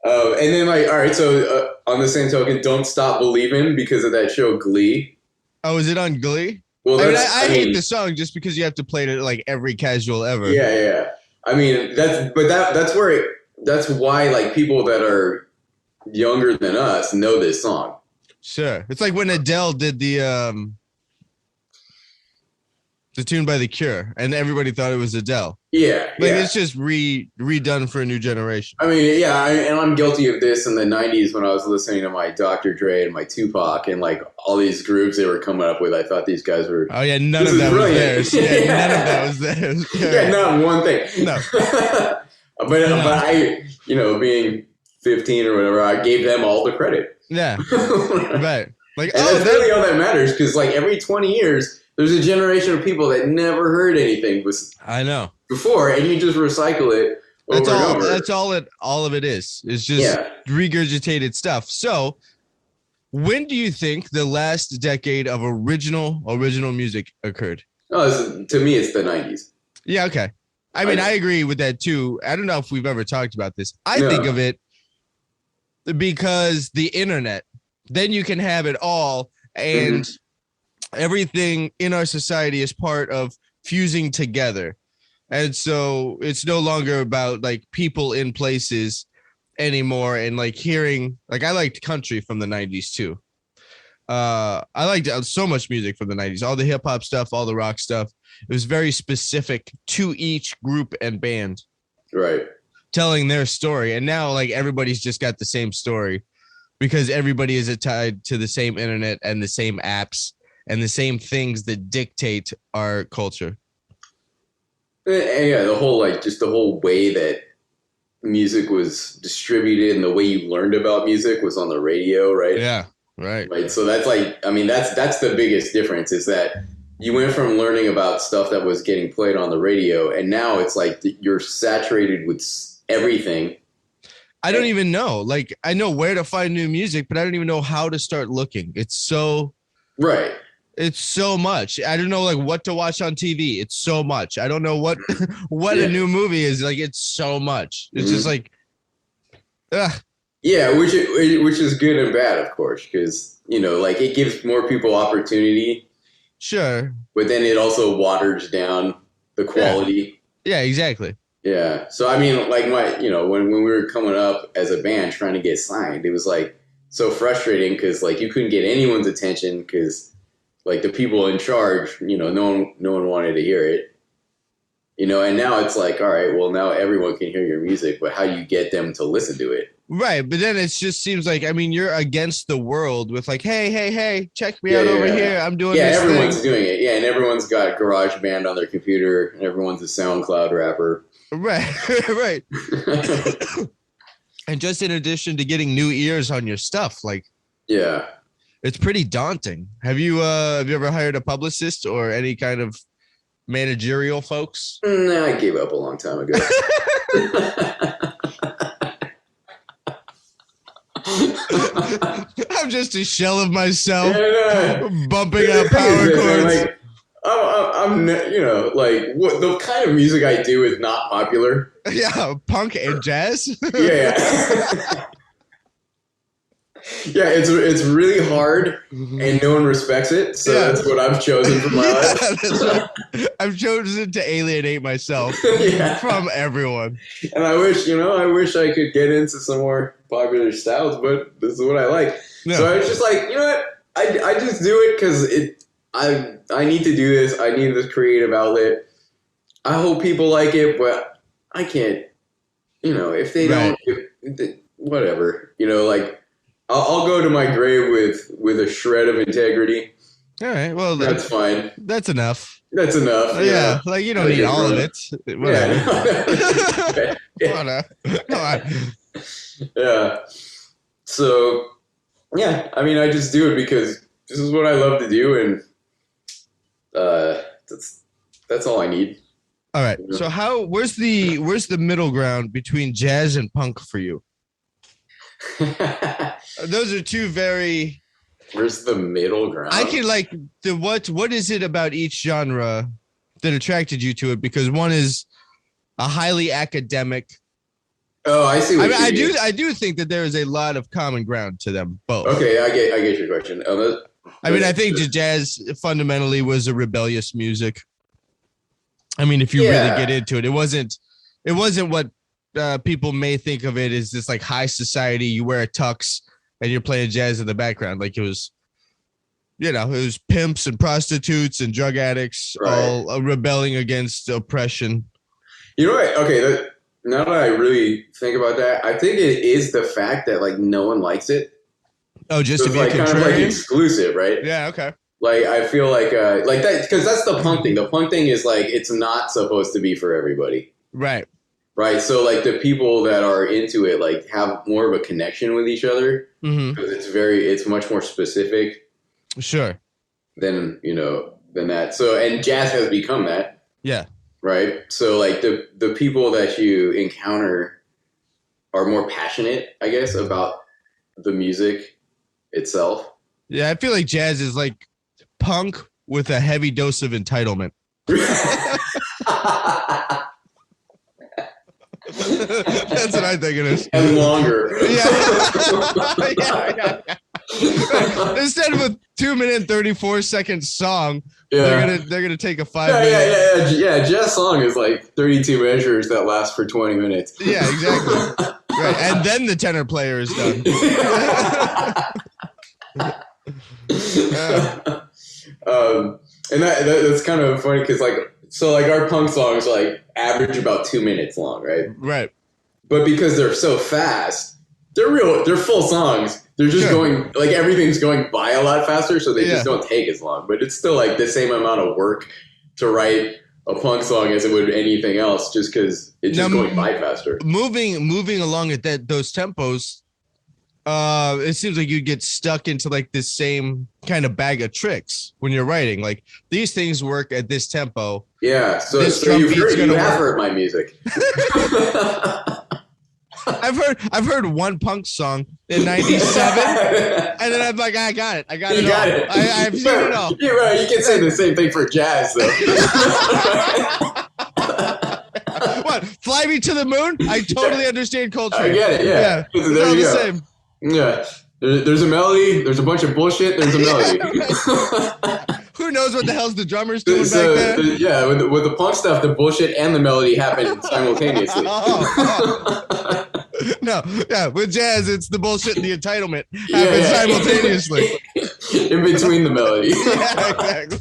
And then like, all right, so on the same token, Don't Stop Believing because of that show Glee. Oh, is it on Glee? Well, I hate the song just because you have to play it at like every casual ever. Yeah. I mean, that's why like people that are younger than us know this song. Sure. It's like when Adele did the tune by The Cure and everybody thought it was Adele. Yeah. It's just redone for a new generation. I mean, and I'm guilty of this in the 90s when I was listening to my Dr. Dre and my Tupac and like all these groups they were coming up with. I thought these guys were. Oh, yeah, none of that was theirs. Yeah, none of that was theirs. Yeah, not one thing. No. But I, being 15 or whatever, I gave them all the credit. Yeah. Right. Like, and that's really all that matters because like every 20 years, there's a generation of people that never heard anything before, and you just recycle it over and over. That's all of it is. It's just regurgitated stuff. So, when do you think the last decade of original music occurred? Oh, to me, it's the 90s. Yeah, okay. I mean, I agree with that too. I don't know if we've ever talked about this. I think of it because the internet, then you can have it all, and everything in our society is part of fusing together. And so it's no longer about like people in places anymore. And like hearing, like I liked country from the 90s too. I liked so much music from the 90s, all the hip hop stuff, all the rock stuff. It was very specific to each group and band. Right. Telling their story. And now like everybody's just got the same story because everybody is tied to the same internet and the same apps and the same things that dictate our culture. And yeah, the whole way that music was distributed and the way you learned about music was on the radio, right? Yeah, right. Right. So that's like, I mean, that's the biggest difference is that you went from learning about stuff that was getting played on the radio, and now it's like you're saturated with everything. I don't even know. Like, I know where to find new music, but I don't even know how to start looking. It's so... Right. It's so much. I don't know like what to watch on TV. It's so much. I don't know what a new movie is. Like it's so much. It's just like, ugh. Yeah, which is good and bad, of course, because like it gives more people opportunity. Sure. But then it also waters down the quality. Yeah, exactly. Yeah. So I mean, like when we were coming up as a band trying to get signed, it was like so frustrating because like you couldn't get anyone's attention because. Like the people in charge, no one wanted to hear it, and now it's like, all right, well now everyone can hear your music, but how do you get them to listen to it? Right. But then it just seems like, I mean, you're against the world with like, hey, check me out over here. I'm doing this everyone's doing it. Yeah. And everyone's got GarageBand on their computer and everyone's a SoundCloud rapper. Right. Right. And just in addition to getting new ears on your stuff, like, yeah. It's pretty daunting. Have you ever hired a publicist or any kind of managerial folks? Nah, I gave up a long time ago. I'm just a shell of myself, and, bumping out power chords. Like, I'm, like what the kind of music I do is not popular. Yeah, punk and jazz. Yeah. Yeah, it's really hard, and no one respects it. So that's what I've chosen for my life. Right. I've chosen to alienate myself from everyone. And I wish I could get into some more popular styles, but this is what I like. Yeah. So I was just like, you know what? I just do it because I need to do this. I need this creative outlet. I hope people like it, but I can't. If they don't, whatever. Like. I'll go to my grave with a shred of integrity. All right, well that's fine. That's enough. That's enough. Yeah, like you don't need all of it. Whatever. Yeah. Come on. Yeah. So, yeah, I mean, I just do it because this is what I love to do, and that's all I need. All right. So where's the middle ground between jazz and punk for you? Those are two very. Where's the middle ground? I can what is it about each genre that attracted you to it? Because one is a highly academic. Oh, I see. I do think that there is a lot of common ground to them both. Okay, I get your question. I think jazz fundamentally was a rebellious music. I mean, if you really get into it, it wasn't what people may think of it as this like high society. You wear a tux and you're playing jazz in the background. Like it was pimps and prostitutes and drug addicts all rebelling against oppression. You know what? Okay, now that I really think about that, I think it is the fact that like no one likes it. Oh, just to be like kind of like exclusive, right? Yeah. Okay. Like I feel like that because that's the punk thing. The punk thing is like it's not supposed to be for everybody. Right. Right. So like the people that are into it like have more of a connection with each other because it's much more specific. Sure. Than that. So and jazz has become that. Yeah. Right. So like the people that you encounter are more passionate, I guess, about the music itself. Yeah, I feel like jazz is like punk with a heavy dose of entitlement. That's what I think it is. And longer. Yeah. Instead of a 2-minute and 34-second song, they're gonna take a 5-minute. Yeah. Jazz song is like 32 measures that last for 20 minutes. Yeah, exactly. Right, and then the tenor player is done. And that's kind of funny because like our punk songs like average about 2 minutes long, right? Right. But because they're so fast, they're full songs. They're just going like everything's going by a lot faster, so they just don't take as long. But it's still like the same amount of work to write a punk song as it would anything else, just because it's just going by faster. Moving along at those tempos, it seems like you get stuck into like this same kind of bag of tricks when you're writing. Like these things work at this tempo. Yeah, so you have heard my music. I've heard one punk song in '97, and then I'm like, I got it. I've seen it all. You're right. You can say the same thing for jazz, though. What? Fly Me to the Moon? I totally understand Coltrane. I get it. Yeah. It's all the same. Yeah. There's a melody. There's a bunch of bullshit. There's a melody. Who knows what the hell's the drummer's doing back there? Yeah, with the punk stuff, the bullshit and the melody happen simultaneously. No, yeah, with jazz, it's the bullshit and the entitlement happen simultaneously. In between the melody. Yeah, exactly.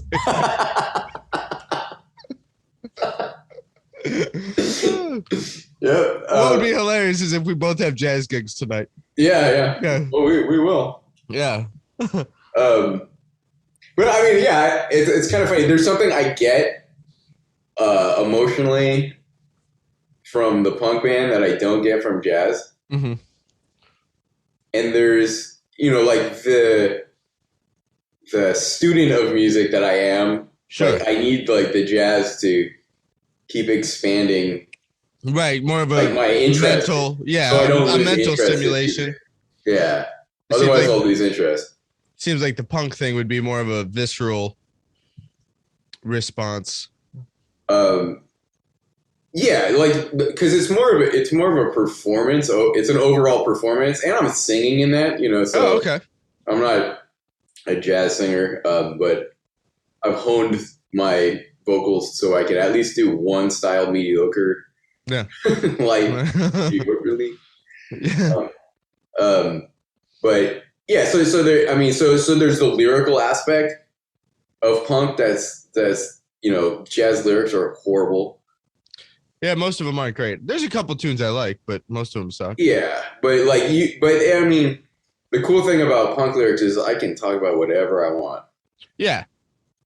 Yep. What would be hilarious is if we both have jazz gigs tonight. Yeah. Well, we will. Yeah. But I mean, yeah, it's kind of funny. There's something I get emotionally from the punk band that I don't get from jazz. Mm-hmm. And there's, like the student of music that I am. Sure. Like, I need like the jazz to keep expanding. Right, more of a my interest. mental, so I don't a mental stimulation. Yeah. Otherwise, I'll lose interest. Seems like the punk thing would be more of a visceral response. Yeah, like because it's more of a performance. Oh, it's an overall performance, and I'm singing in that, So okay. I'm not a jazz singer, but I've honed my vocals so I can at least do one style mediocre. Yeah, like mediocrely. Yeah. But yeah, so there. I mean, so there's the lyrical aspect of punk. That's jazz lyrics are horrible. Yeah, most of them aren't great. There's a couple tunes I like, but most of them suck. Yeah, but I mean, the cool thing about punk lyrics is I can talk about whatever I want. Yeah.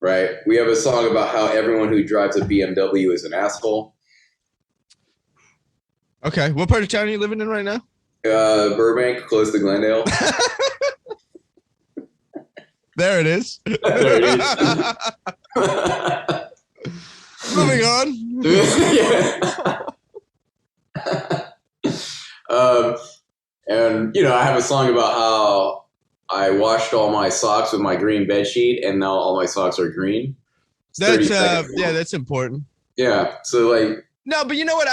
Right? We have a song about how everyone who drives a BMW is an asshole. Okay. What part of town are you living in right now? Burbank, close to Glendale. There it is. There it is. Moving on. And I have a song about how I washed all my socks with my green bed sheet, and now all my socks are green. That's important. Yeah. So like. No, but you know what?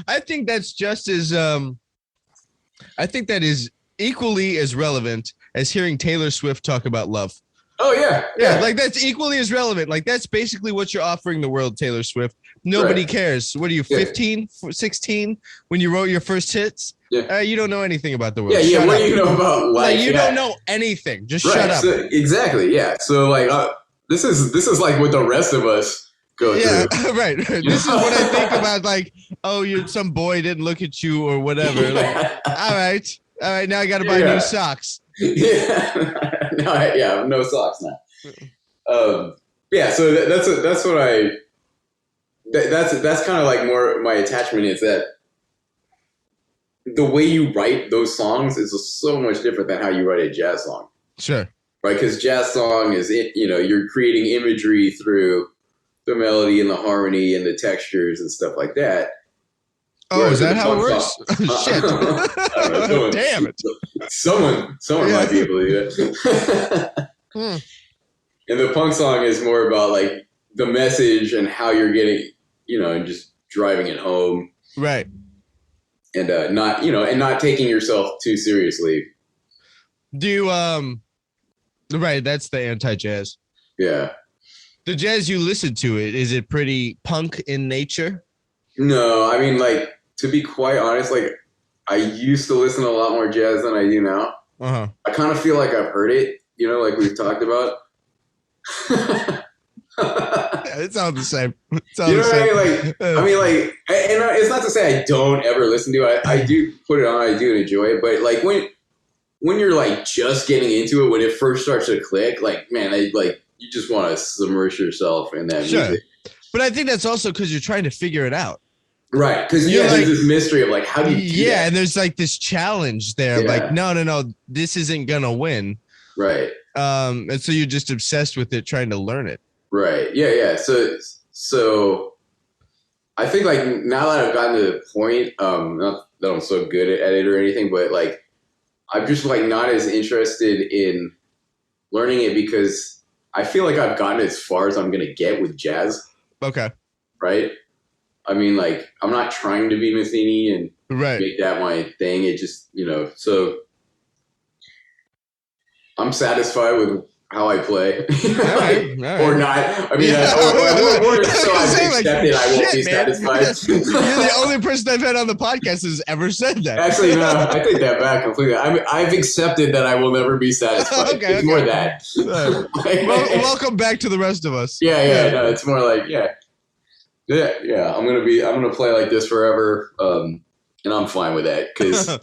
I think that's just as I think that is equally as relevant as hearing Taylor Swift talk about love. Oh yeah. Yeah, like that's equally as relevant. Like that's basically what you're offering the world, Taylor Swift. Nobody cares. What are you, 15, 16 when you wrote your first hits? Yeah. You don't know anything about the world. Yeah, what do you know about life? Like, you don't know anything. Just shut up. So, exactly, yeah. So like this is like what the rest of us go through. Yeah, right. This is what I think about, like, oh, some boy didn't look at you or whatever. Like, all right, now I got to buy new socks. Yeah, no socks now. Yeah, so that's what that's kind of like more my attachment is that the way you write those songs is so much different than how you write a jazz song. Sure. Right, because jazz song is you're creating imagery through the melody and the harmony and the textures and stuff like that. Oh, is that how it works? Shit. Damn it. Someone might be able to do that. And the punk song is more about like the message and how you're getting, and just driving it home. Right. And not taking yourself too seriously. Do you, right, that's the anti-jazz. Yeah. The jazz you listen to, is it pretty punk in nature? No, I mean, like, to be quite honest, like, I used to listen to a lot more jazz than I do now. Uh-huh. I kind of feel like I've heard it, like we've talked about. Yeah, it sounds the same. What I mean? Like, and it's not to say I don't ever listen to it. I do put it on. I do enjoy it. But like when you're like just getting into it, when it first starts to click, like, man, you just want to submerge yourself in that music. But I think that's also because you're trying to figure it out. Right, because there's this mystery of like, how do you do that? And there's like this challenge there. Like, no, this isn't gonna win. Right. And so you're just obsessed with it, trying to learn it. Right. Yeah. So I think like now that I've gotten to the point, not that I'm so good at it or anything, but like I'm just like not as interested in learning it because I feel like I've gotten as far as I'm gonna get with jazz. Okay. Right. I mean, like I'm not trying to be Matheny and make that my thing. It just so I'm satisfied with how I play, all right. Or not. I mean, or so I've accepted I won't be satisfied. You're the only person I've had on the podcast has ever said that. Actually, no, I take that back completely. I've accepted that I will never be satisfied. It's more that. Welcome back to the rest of us. Yeah. No, it's more like yeah. I'm gonna play like this forever, and I'm fine with that because.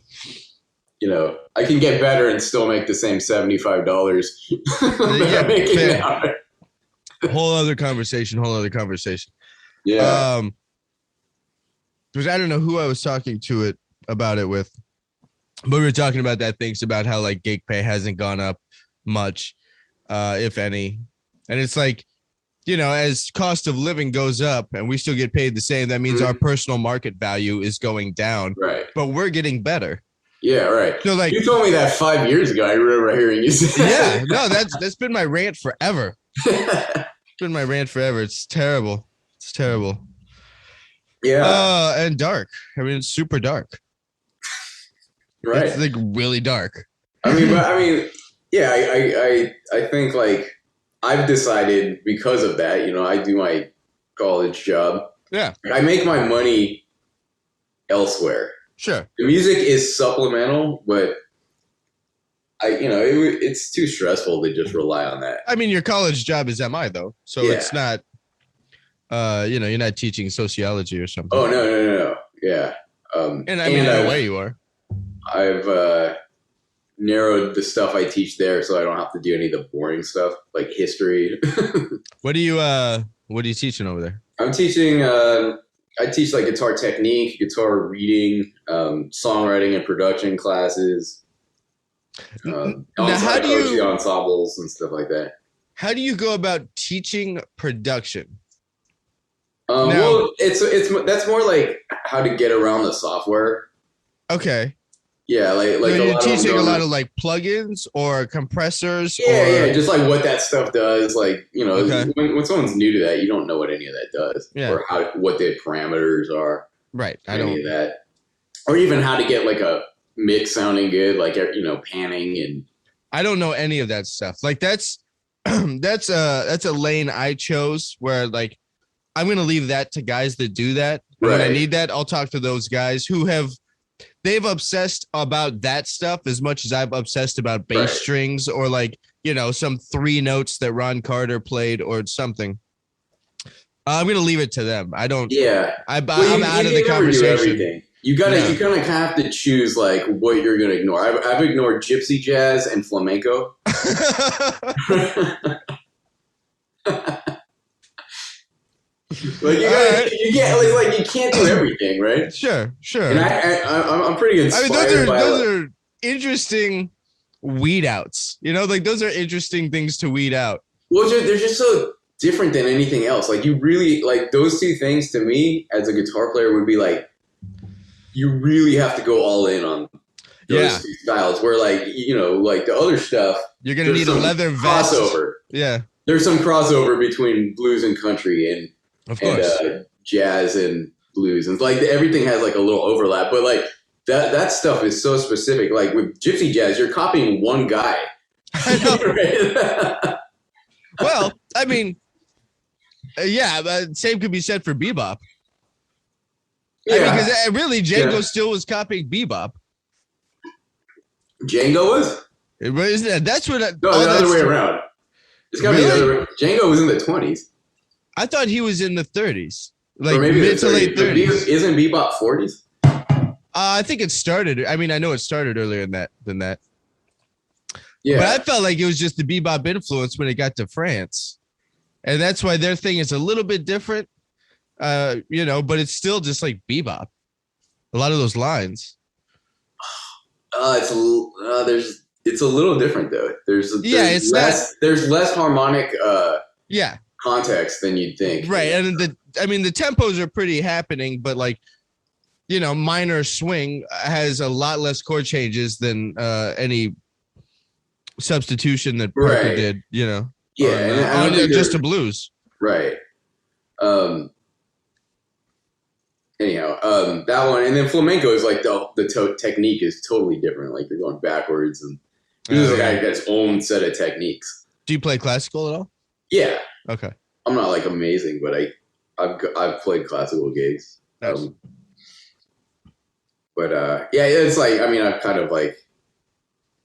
I can get better and still make the same $75 that I'm making now. Whole other conversation. Yeah. Because I don't know who I was talking to about it with, but we were talking about that things about how like gig pay hasn't gone up much, if any. And it's like, as cost of living goes up and we still get paid the same, that means our personal market value is going down. Right. But we're getting better. Yeah, right. So like, you told me that 5 years ago. I remember hearing you say that. Yeah, no, that's been my rant forever. It's been my rant forever. It's terrible. It's terrible. Yeah. And dark. I mean, it's super dark. Right. It's like really dark. I mean, yeah, I think like I've decided because of that, I do my college job. Yeah. I make my money elsewhere. Sure. The music is supplemental, but it's too stressful to just rely on that. I mean, your college job is MI though, so it's not. You're not teaching sociology or something. Oh no. Yeah. And I mean, in a way you are. I've narrowed the stuff I teach there, so I don't have to do any of the boring stuff like history. What are you teaching over there? I'm teaching. I teach like guitar technique, guitar reading, songwriting and production classes. Now, how do you ensembles and stuff like that? How do you go about teaching production? Well, that's more like how to get around the software. Okay. Yeah, like so you're teaching a lot of like plugins or compressors. Yeah, just like what that stuff does. Like when someone's new to that, you don't know what any of that does, or what the parameters are. Right. I don't any of that, or even how to get like a mix sounding good, like panning and. I don't know any of that stuff. Like that's a lane I chose where like I'm gonna leave that to guys that do that. Right. When I need that, I'll talk to those guys who they've obsessed about that stuff as much as I've obsessed about bass strings or like, some 3 notes that Ron Carter played or something. I'm going to leave it to them. I don't. Yeah. I'm out of the conversation. You kind of have to choose like what you're going to ignore. I've ignored gypsy jazz and flamenco. Like you can't do everything, right? Sure. And I'm pretty inspired. Those are interesting weed outs. Like those are interesting things to weed out. Well, they're just so different than anything else. Like you really like those two things to me as a guitar player would be like you really have to go all in on those two styles. Where like like the other stuff, you're gonna need a leather vest. Crossover. Yeah, there's some crossover between blues and country and. Of course. And jazz and blues and like everything has like a little overlap, but like that stuff is so specific. Like with gypsy jazz, you're copying one guy. I know. Well, I mean, same could be said for bebop. Yeah, I mean, because really, Django still was copying bebop. Django was. That's what. No, the other way around. It's got to be the other way. Django was in the 20s. I thought he was in the 30s, like or maybe mid to late 30s. Isn't bebop 40s? I think it started. I mean, I know it started earlier than that. Yeah, but I felt like it was just the bebop influence when it got to France, and that's why their thing is a little bit different. But it's still just like bebop. A lot of those lines. It's a little different though. There's less harmonic. Context than you'd think. Right. And the tempos are pretty happening, but like, minor swing has a lot less chord changes than any substitution that Parker did, Yeah. On just a blues. Right. Anyhow, that one. And then flamenco is like the technique is totally different. Like you're going backwards and this is a guy who got his own set of techniques. Do you play classical at all? Yeah. Okay. I'm not like amazing, but I've played classical gigs. Nice. It's like I've kind of like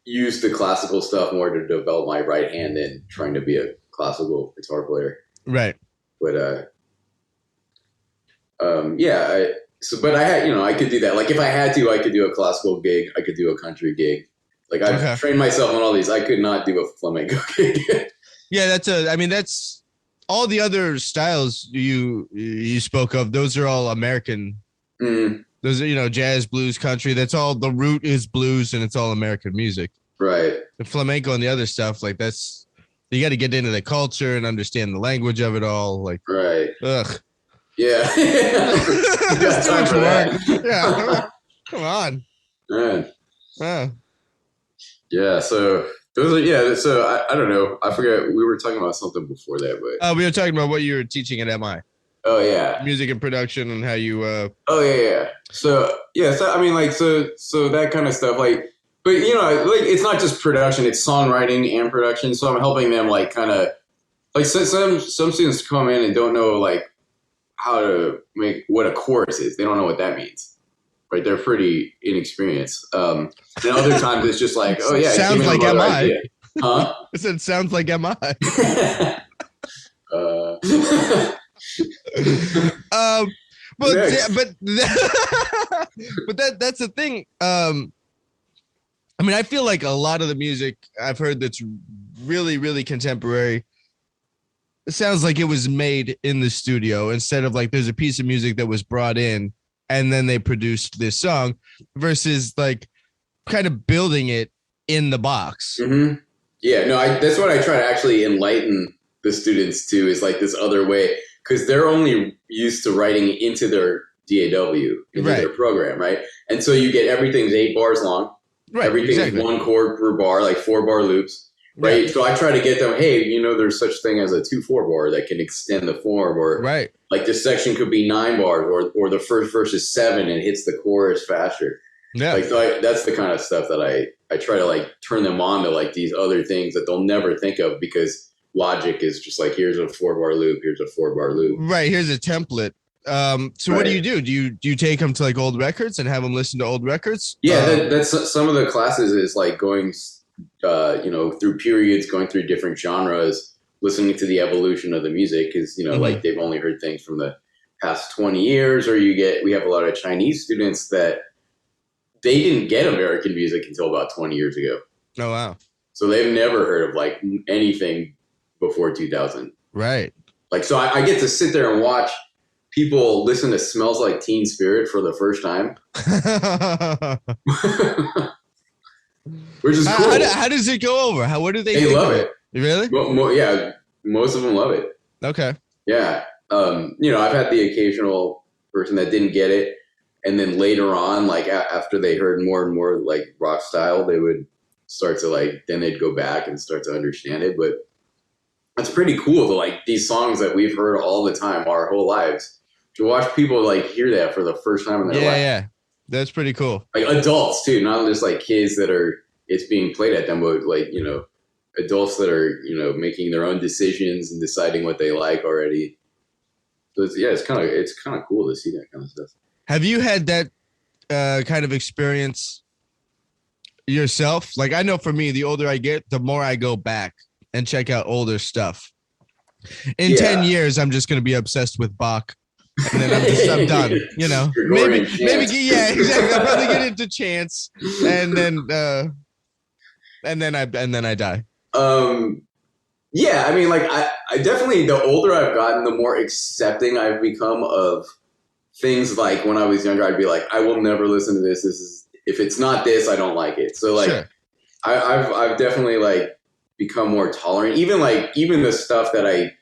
used the classical stuff more to develop my right hand than trying to be a classical guitar player. Right. But but I had I could do that. Like if I had to, I could do a classical gig. I could do a country gig. Like I've trained myself on all these. I could not do a flamenco gig. Yeah, that's all the other styles you spoke of. Those are all American. Mm. Those are, jazz, blues, country. That's all. The root is blues, and it's all American music. Right. The flamenco and the other stuff, like that's you got to get into the culture and understand the language of it all. Like, right. Ugh. Yeah. That's too much work. Yeah. Come on. Man. Oh. Yeah, so those are so I don't know. I forget we were talking about something before that, but We were talking about what you were teaching at MI. oh yeah, Music and production and how you oh yeah. So yeah, so I mean like so that kind of stuff like, but you know like it's not just production, it's songwriting and production. So I'm helping them like kind of like some students come in and don't know like how to make what a chorus is. They don't know what that means. Right, they're pretty inexperienced. And other times it's just like, oh yeah, sounds like MI. Idea. Huh? I said sounds like MI. But that's the thing. I mean, I feel like a lot of the music I've heard that's really, really contemporary, it sounds like it was made in the studio instead of like there's a piece of music that was brought in and then they produced this song versus like kind of building it in the box. Mm-hmm. Yeah, no, that's what I try to actually enlighten the students to is like this other way, because they're only used to writing into their DAW, into their program, right? And so you get everything's 8 bars long. Right, everything's 1 chord per bar, like 4-bar loops. Right. So I try to get them, hey, you know, there's such thing as a 2/4 bar that can extend the form, or like this section could be 9 bars, or the first verse is 7 and hits the chorus faster. Yeah. Like so that's the kind of stuff that I try to like turn them on to like these other things that they'll never think of, because Logic is just like, here's a 4-bar loop, here's a 4-bar loop. Right. Here's a template. So what do? Do you take them to like old records and have them listen to old records? Yeah, that's some of the classes is like going you know, through periods, going through different genres, listening to the evolution of the music, because you know, like they've only heard things from the past 20 years, or we have a lot of Chinese students that they didn't get American music until about 20 years ago. Oh wow! So they've never heard of like anything before 2000. Right. Like so, I get to sit there and watch people listen to "Smells Like Teen Spirit" for the first time. Which is cool. How does it go over? What do they think love it? Really? Yeah, most of them love it. Okay. Yeah. You know, I've had the occasional person that didn't get it, and then later on, like after they heard more and more like rock style, they would start to like, then they'd go back and start to understand it. But it's pretty cool to like these songs that we've heard all the time, our whole lives, to watch people like hear that for the first time in their life. Yeah. That's pretty cool. Like adults too, not just like kids that it's being played at them, but like, you know, adults that are, you know, making their own decisions and deciding what they like already. So it's kind of cool to see that kind of stuff. Have you had that kind of experience yourself? Like I know for me, the older I get, the more I go back and check out older stuff. In 10 years, I'm just going to be obsessed with Bach. And then I'm done, you know. Maybe, yeah, exactly. I'll probably get into Chance, and then I die. Yeah, I mean, like I definitely, the older I've gotten, the more accepting I've become of things. Like when I was younger, I'd be like, I will never listen to this. This is, if it's not this, I don't like it. So like, sure. I've definitely like become more tolerant. Even the stuff that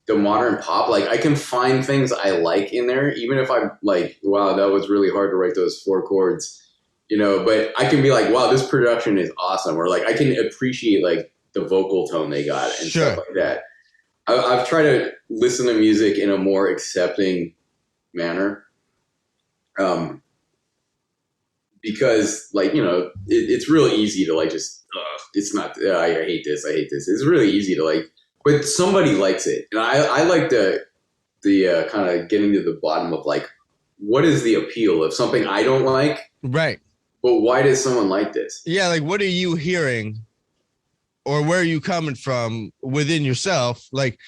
the modern pop, like I can find things I like in there, even if I'm like, wow, that was really hard to write those 4 chords, you know, but I can be like, wow, this production is awesome. Or like, I can appreciate like the vocal tone they got and stuff like that. I've tried to listen to music in a more accepting manner. Because like, you know, it's real easy to like, just, it's not, I hate this. It's really easy to like, but somebody likes it. And I like the kind of getting to the bottom of like, what is the appeal of something I don't like? Right. But why does someone like this? Yeah. Like, what are you hearing or where are you coming from within yourself? Like,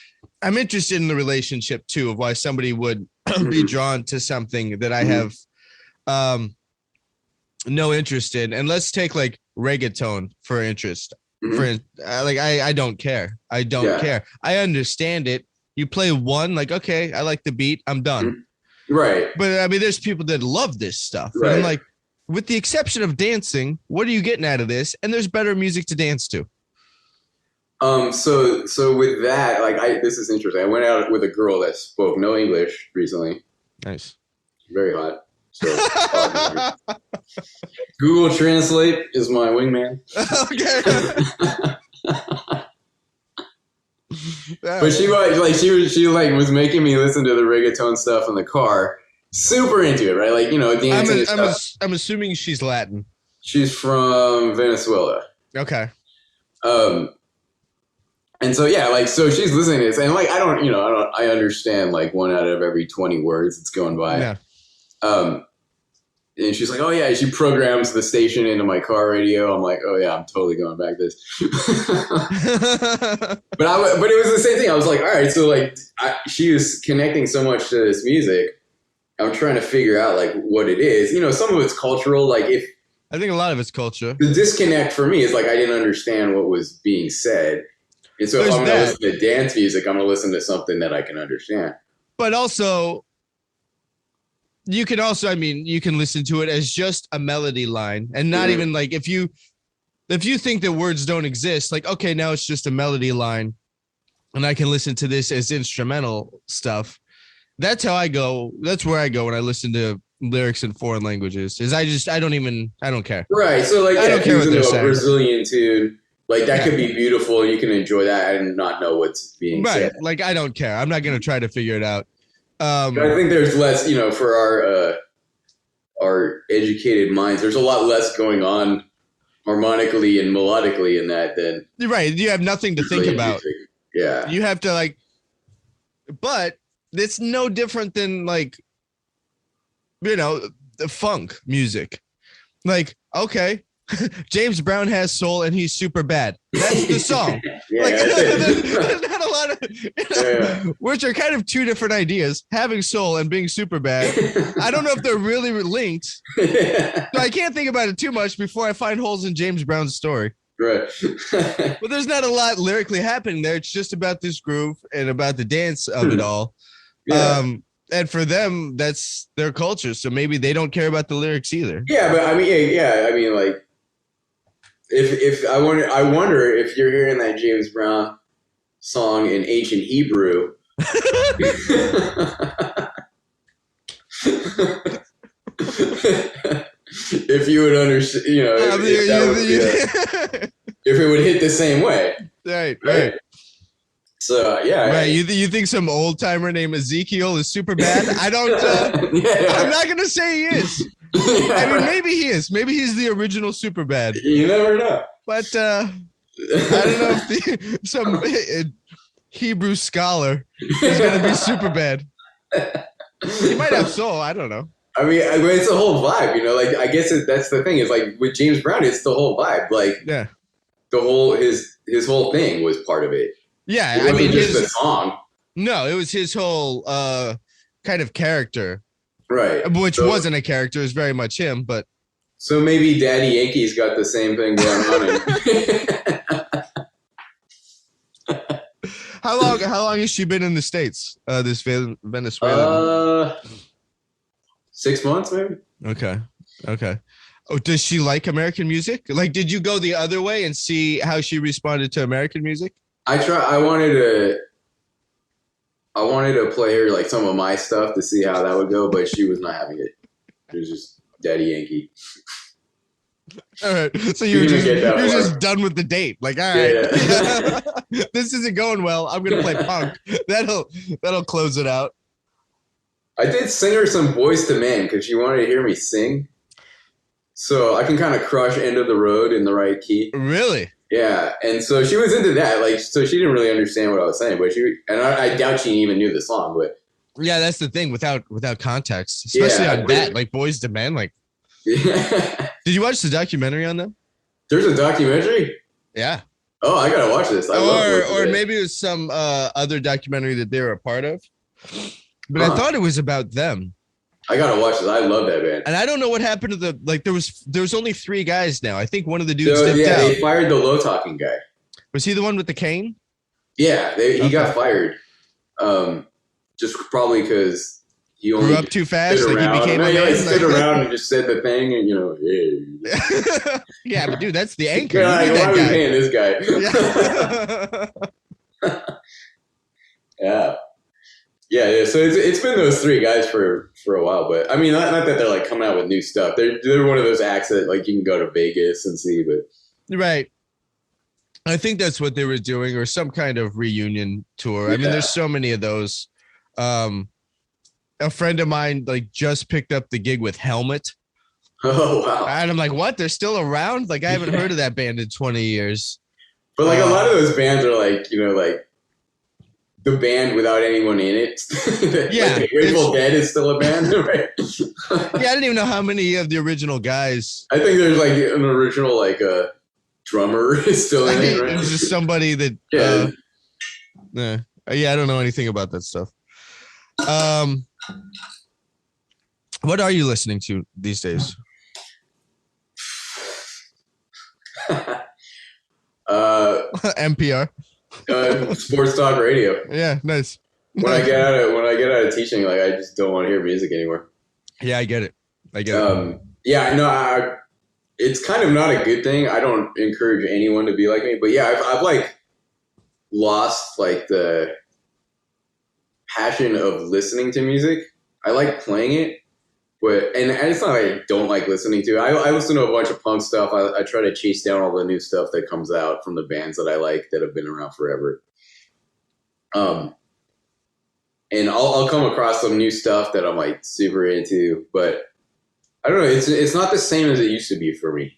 I'm interested in the relationship too, of why somebody would be drawn to something that I have no interest in. And let's take like reggaeton for interest. Like I don't care. I don't care. I understand it. You play one, like, okay, I like the beat. I'm done. Right. But I mean, there's people that love this stuff. Right. And I'm like, with the exception of dancing, what are you getting out of this? And there's better music to dance to. So with that, like this is interesting. I went out with a girl that spoke no English recently. Nice. Very hot. So Google Translate is my wingman. Okay. But she was making me listen to the reggaeton stuff in the car. Super into it, right? Like, dancing. I'm assuming she's Latin. She's from Venezuela. Okay. And so so she's listening to this, and like I understand like 1 out of every 20 words that's going by. Yeah. And she's like, oh yeah, she programs the station into my car radio. I'm like, oh yeah, I'm totally going back this. But it was the same thing. I was like, all right, so like she was connecting so much to this music. I'm trying to figure out like what it is. Some of it's cultural. Like I think a lot of it's culture. The disconnect for me is like I didn't understand what was being said. And so if I'm going to listen to dance music, I'm going to listen to something that I can understand. But also, you can listen to it as just a melody line and not even like if you think that words don't exist, like, okay, now it's just a melody line and I can listen to this as instrumental stuff. That's how I go. That's where I go when I listen to lyrics in foreign languages is I don't care. Right. So like, I don't care what they're saying. Brazilian tune. Like that could be beautiful. You can enjoy that and not know what's being said. Like I don't care. I'm not going to try to figure it out. I think there's less, for our educated minds. There's a lot less going on harmonically and melodically in that than right. You have nothing to think about. Music. Yeah, you have to but it's no different than like the funk music. Like, okay. James Brown has soul and he's super bad. That's the song. There's not a lot of, which are kind of two different ideas, having soul and being super bad. I don't know if they're really linked. So I can't think about it too much before I find holes in James Brown's story. Right. But there's not a lot lyrically happening there. It's just about this groove and about the dance of it all. Yeah. And for them, that's their culture. So maybe they don't care about the lyrics either. Yeah, but I mean, like, if I wonder if you're hearing that James Brown song in ancient Hebrew. If you would understand, if it would hit the same way. Right. So yeah, right. You think some old timer named Ezekiel is super bad? I don't. I'm not gonna say he is. I mean, maybe he is. Maybe he's the original super bad. You never know. But I don't know if some Hebrew scholar is gonna be super bad. He might have soul. I don't know. I mean, it's the whole vibe, Like, I guess that's the thing. Is like with James Brown, it's the whole vibe. Like, yeah, the whole his whole thing was part of it. Yeah, it wasn't just the song. No, it was his whole kind of character, right? Which wasn't a character; it was very much him. But so maybe Daddy Yankee's got the same thing going on. How long has she been in the States? This Venezuelan. 6 months, maybe. Okay. Oh, does she like American music? Like, did you go the other way and see how she responded to American music? I wanted to play her like some of my stuff to see how that would go, but she was not having it. It was just Daddy Yankee. All right, so you're just done with the date. Like, all right, yeah. This isn't going well. I'm gonna play punk. That'll close it out. I did sing her some Boys to Men because she wanted to hear me sing. So I can kind of crush End of the Road in the right key. Really? Yeah, and so she was into that. Like, so she didn't really understand what I was saying, but I doubt she even knew the song. But yeah, that's the thing without context, especially on that, like Boys to Men. Like, did you watch the documentary on them? There's a documentary. Yeah. Oh, I gotta watch this. Or maybe it was some other documentary that they were a part of. But I thought it was about them. I gotta watch this. I love that band. And I don't know what happened to there was only 3 guys now. I think one of the dudes dipped out. They fired the low talking guy. Was he the one with the cane? Yeah, he got fired. Just probably because he only grew up too fast. Like he became he stood around and just said the thing, and yeah. Yeah, but dude, that's the anchor. Yeah, why are we paying this guy? Yeah. Yeah. Yeah. So it's been those three guys for a while, but I mean, not that they're like coming out with new stuff. They're one of those acts that like you can go to Vegas and see, but right. I think that's what they were doing, or some kind of reunion tour. I mean, there's so many of those. A friend of mine like just picked up the gig with Helmet. Oh wow! And I'm like, what? They're still around? Like I haven't heard of that band in 20 years. But like a lot of those bands are like, like the band without anyone in it. Yeah, like Grateful Dead is still a band, right? Yeah, I didn't even know how many of the original guys. I think there's like an original like a drummer is still in it, right? It's just somebody that. Yeah, I don't know anything about that stuff. What are you listening to these days? NPR. Sports talk radio. Yeah, nice. When I get out of teaching, like I just don't want to hear music anymore. Yeah, I get it. Yeah, no, it's kind of not a good thing. I don't encourage anyone to be like me, but yeah, I've like lost like the passion of listening to music. I like playing it, but and it's not like I don't like listening to it. I listen to a bunch of punk stuff. I try to chase down all the new stuff that comes out from the bands that I like that have been around forever. And I'll come across some new stuff that I'm like super into, but I don't know. It's not the same as it used to be for me,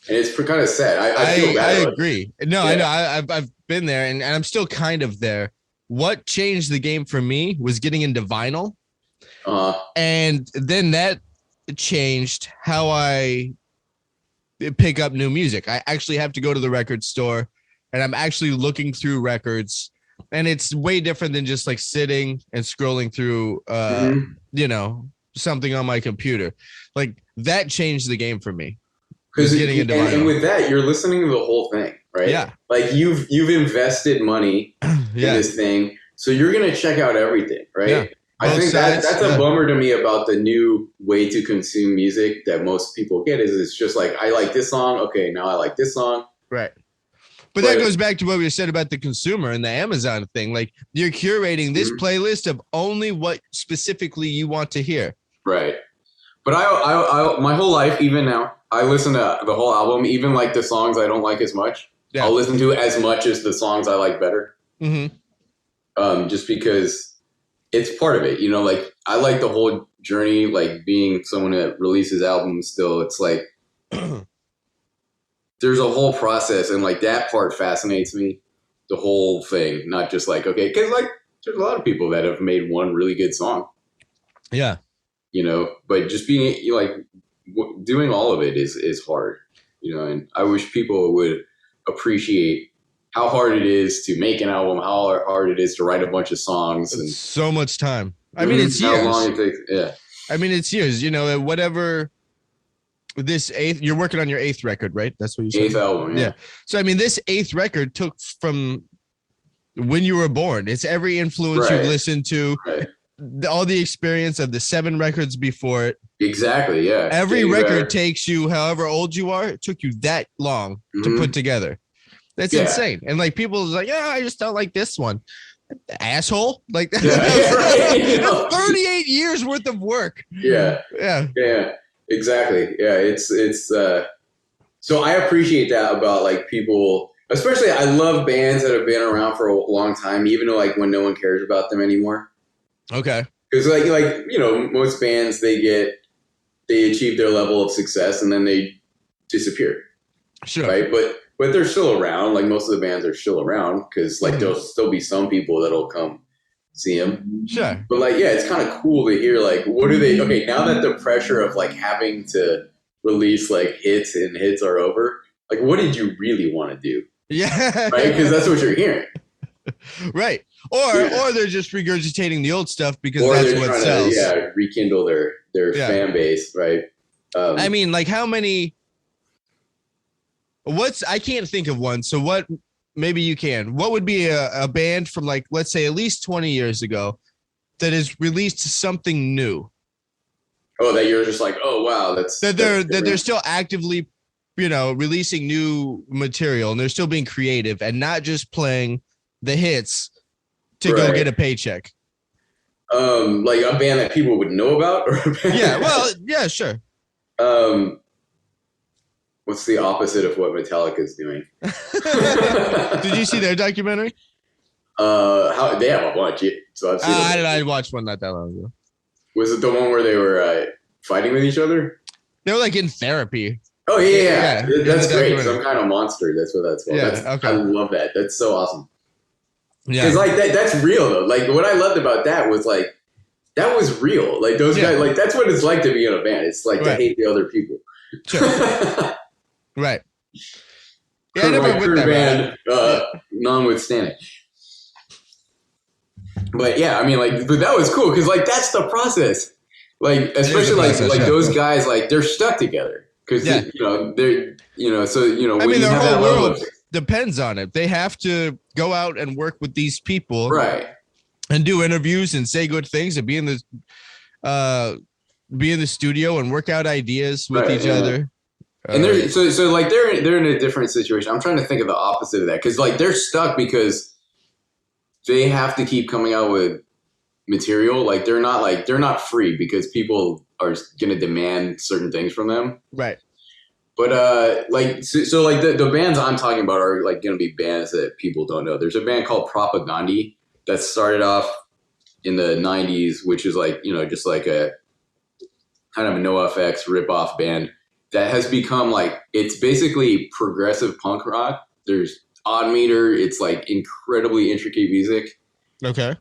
and it's kind of sad. I feel bad. I agree. No, yeah. I know. I've been there, and I'm still kind of there. What changed the game for me was getting into vinyl, and then that changed how I pick up new music. I actually have to go to the record store, and I'm actually looking through records, and it's way different than just like sitting and scrolling through, something on my computer. Like that changed the game for me. Because and with that, you're listening to the whole thing, right? Yeah. Like you've invested money in this thing, so you're gonna check out everything, right? Yeah. I think that's a bummer to me about the new way to consume music that most people get is it's just like I like this song, okay, now I like this song, right? But that goes back to what we said about the consumer and the Amazon thing. Like you're curating this playlist of only what specifically you want to hear, right? But I my whole life, even now, I listen to the whole album, even like the songs I don't like as much. Yeah. I'll listen to as much as the songs I like better. Mm-hmm. Just because it's part of it, like I like the whole journey, like being someone that releases albums still. It's like there's a whole process, and like that part fascinates me, the whole thing, not just like, okay, because like there's a lot of people that have made one really good song. Yeah. But just being like doing all of it is hard, and I wish people would appreciate how hard it is to make an album, how hard it is to write a bunch of songs. And so much time. I mean, it's years. How long it takes. Yeah. I mean, it's years, whatever this you're working on your 8th record, right? That's what you said. 8th album. Yeah. So, I mean, this 8th record took from when you were born. It's every influence you've listened to. Right. All the experience of the 7 records before it. Exactly, yeah. Every record takes you, however old you are, it took you that long to put together. That's insane. And like people are like, I just don't like this one. Asshole. Like 38 years worth of work. Yeah. Exactly. Yeah. It's so I appreciate that about like people, especially I love bands that have been around for a long time, even though like when no one cares about them anymore. Okay. Because like most bands they achieve their level of success and then they disappear. Sure. Right. But they're still around. Like most of the bands are still around because like there'll still be some people that'll come see them. Sure. But like, yeah, it's kind of cool to hear like, what do they, okay, now that the pressure of like having to release like hits are over, like what did you really want to do? Yeah. Right. Because that's what you're hearing. Right. Or they're just regurgitating the old stuff because that's what sells. Rekindle their fan base, right? I mean, like how many? I can't think of one. So what? Maybe you can. What would be a band from like let's say at least 20 years ago that has released something new? Oh, that you're just like, oh wow, they're still actively, releasing new material and they're still being creative and not just playing the hits to go get a paycheck. Like a band that people would know about, or a band Yeah, well, yeah, sure. What's the opposite of what Metallica's doing? Did you see their documentary? How they have a bunch, so I've seen. I watched one not that long ago. Was it the one where they were fighting with each other? They were like in therapy. Oh yeah. That's great. Some kind of monster. That's what that's called. Yeah, okay. I love that. That's so awesome. Yeah, because like that's real though. Like what I loved about that was like that was real. Like those guys, like that's what it's like to be in a band. It's like to hate the other people. Sure. Right. Yeah, I never with that band, notwithstanding. But yeah, I mean, like, but that was cool because like that's the process. Like, especially like those guys, like they're stuck together because so I mean, their whole world depends on it. They have to go out and work with these people, right? And do interviews and say good things and be in the studio and work out ideas with each other. And they're so like they're in a different situation. I'm trying to think of the opposite of that because like they're stuck because they have to keep coming out with material. Like they're not free because people are going to demand certain things from them. Right. But like so like the bands I'm talking about are like going to be bands that people don't know. There's a band called Propagandhi that started off in the 90s, which is like, just like a kind of a NoFX ripoff band that has become like, it's basically progressive punk rock. There's odd meter. It's like incredibly intricate music. Okay.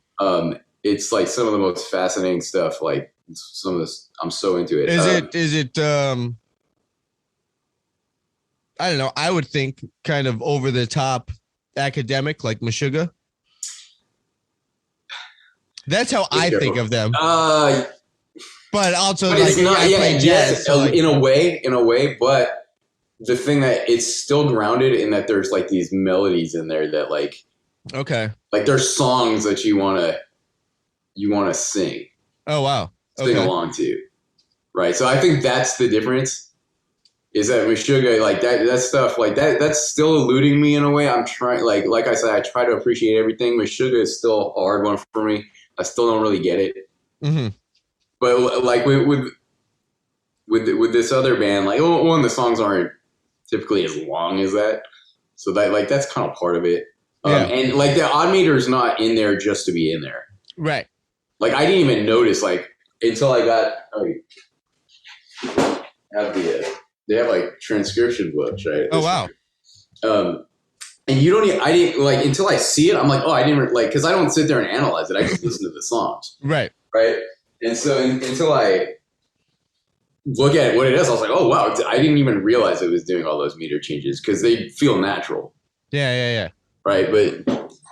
It's like some of the most fascinating stuff. Like some of this, I'm so into it. Is it I don't know. I would think kind of over the top academic, like Meshuggah. That's how I think of them. But also, but like, it's not. jazz, so like, in a way. But the thing that it's still grounded in that there's like these melodies in there that like, okay, like there's songs that you want to sing. Oh wow, sing along to, right? So I think that's the difference. Is that Meshuggah, like that stuff, like that's still eluding me in a way. I'm trying, like I said, I try to appreciate everything. Meshuggah is still a hard one for me. I still don't really get it. Mm-hmm. But like with this other band, like one, the songs aren't typically as long as that, so that like that's kind of part of it. And like the odd meter is not in there just to be in there, right? Like I didn't even notice like until I got they have like transcription books, right? Oh wow. And I didn't like until I see it. I'm like, oh, I didn't like because I don't sit there and analyze it. I just listen to the songs, right? And so until I look at what it is, I was like, oh wow, I didn't even realize it was doing all those meter changes because they feel natural. Yeah. Right, but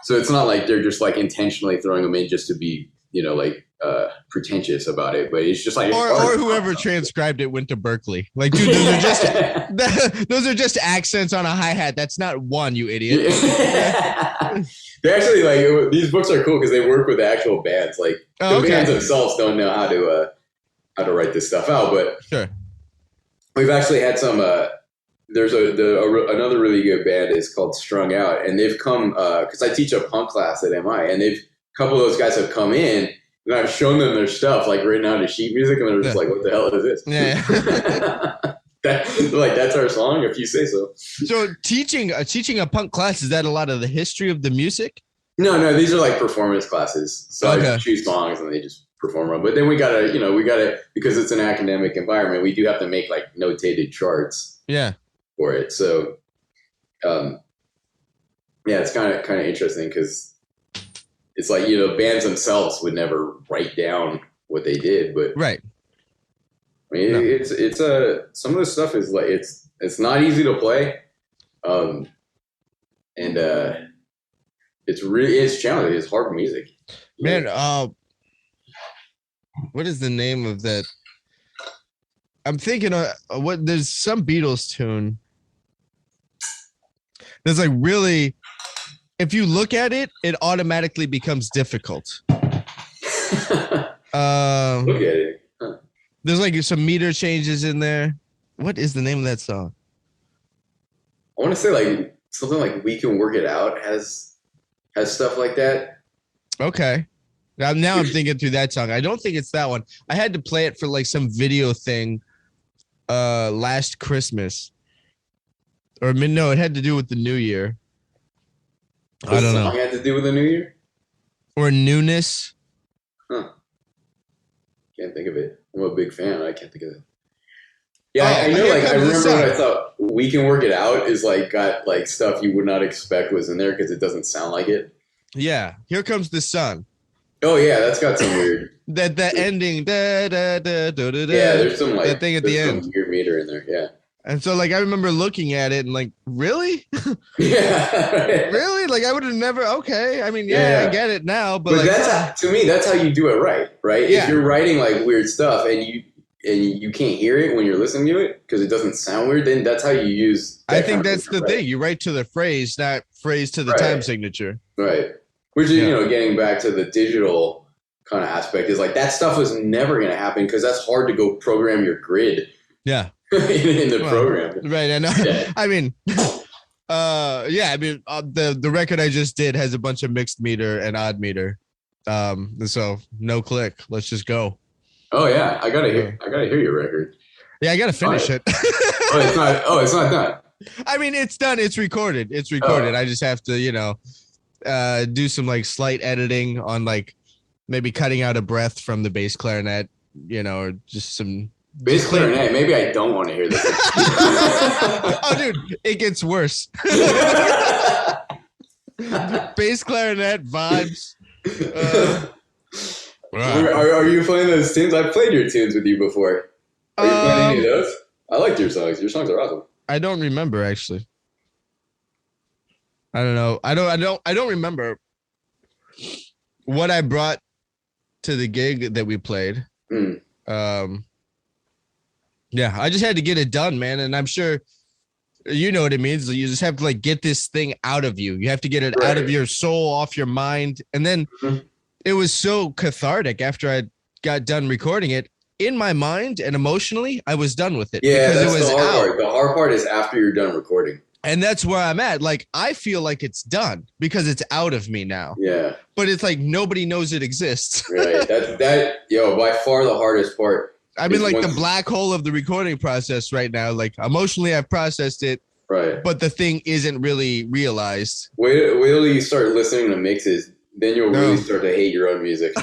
so it's not like they're just like intentionally throwing them in just to be, like pretentious about it, but it's just like or whoever transcribed it went to Berkeley. Like, dude, those are just accents on a hi-hat. That's not one, you idiot. They actually like these books are cool because they work with actual bands. Like the bands themselves don't know how to write this stuff out, but sure. We've actually had some. There's another really good band is called Strung Out, and they've come because I teach a punk class at MI, and a couple of those guys have come in. And I've shown them their stuff, like written out as sheet music, and they're just like, "What the hell is this?" Yeah. That's our song, if you say so. So teaching a punk class, is that a lot of the history of the music? No, these are like performance classes. So I choose songs and they just perform them. But then we gotta because it's an academic environment, we do have to make like notated charts. Yeah. For it, so it's kind of interesting because. It's like, bands themselves would never write down what they did, but right. I mean, it's some of the stuff is like, it's not easy to play. And it's challenging. It's hard music. Man, what is the name of that? I'm thinking there's some Beatles tune. There's like really, if you look at it, it automatically becomes difficult. Look at it. Huh. There's like some meter changes in there. What is the name of that song? I want to say like something like "We Can Work It Out" has stuff like that. Okay. Now I'm thinking through that song. I don't think it's that one. I had to play it for like some video thing last Christmas. Or no, it had to do with the New Year. I don't know. It had to do with the New Year? Or newness. Huh. Can't think of it. I'm a big fan. I can't think of it. Yeah, I know. Like, I remember when I thought "We Can Work It Out" is like got like stuff you would not expect was in there because it doesn't sound like it. Yeah, Here Comes the Sun. Oh yeah, that's got some weird. that ending. Da, da, da, da, da, yeah, there's some like that thing at the end. Some weird meter in there. Yeah. And so, like, I remember looking at it and like, really? Yeah. Really? Like, I would have never. Okay. I mean, yeah, I get it now, but like, that's to me, that's how you do it right? Yeah. If you're writing like weird stuff and you can't hear it when you're listening to it because it doesn't sound weird, then that's how you use. I think that's the thing. You write to the phrase, not phrase to the time signature. Right. Which is, getting back to the digital kind of aspect is like that stuff was never going to happen because that's hard to go program your grid. Yeah. in the program. Right. I know. Yeah. I mean, the record I just did has a bunch of mixed meter and odd meter. So no click. Let's just go. Oh yeah. I gotta hear your record. Yeah. I gotta finish it. It's not done. I mean, it's done. It's recorded. I just have to, do some like slight editing on like maybe cutting out a breath from the bass clarinet, or just some bass clarinet. Maybe I don't want to hear this. Oh, dude, it gets worse. Bass clarinet vibes. Are you playing those tunes? I've played your tunes with you before. Are you playing any of those? I like your songs. Your songs are awesome. I don't remember actually. I don't know. I don't remember what I brought to the gig that we played. Yeah, I just had to get it done, man. And I'm sure you know what it means. You just have to like get this thing out of you. You have to get it out of your soul, off your mind. And then it was so cathartic after I got done recording it. In my mind and emotionally, I was done with it. Yeah, because that's the hard part. The hard part is after you're done recording. And that's where I'm at. Like, I feel like it's done because it's out of me now. Yeah. But it's like nobody knows it exists. Right. By far the hardest part. I mean, like the black hole of the recording process right now. Like, emotionally, I've processed it. Right. But the thing isn't really realized. Wait till you start listening to mixes. Then you'll really start to hate your own music.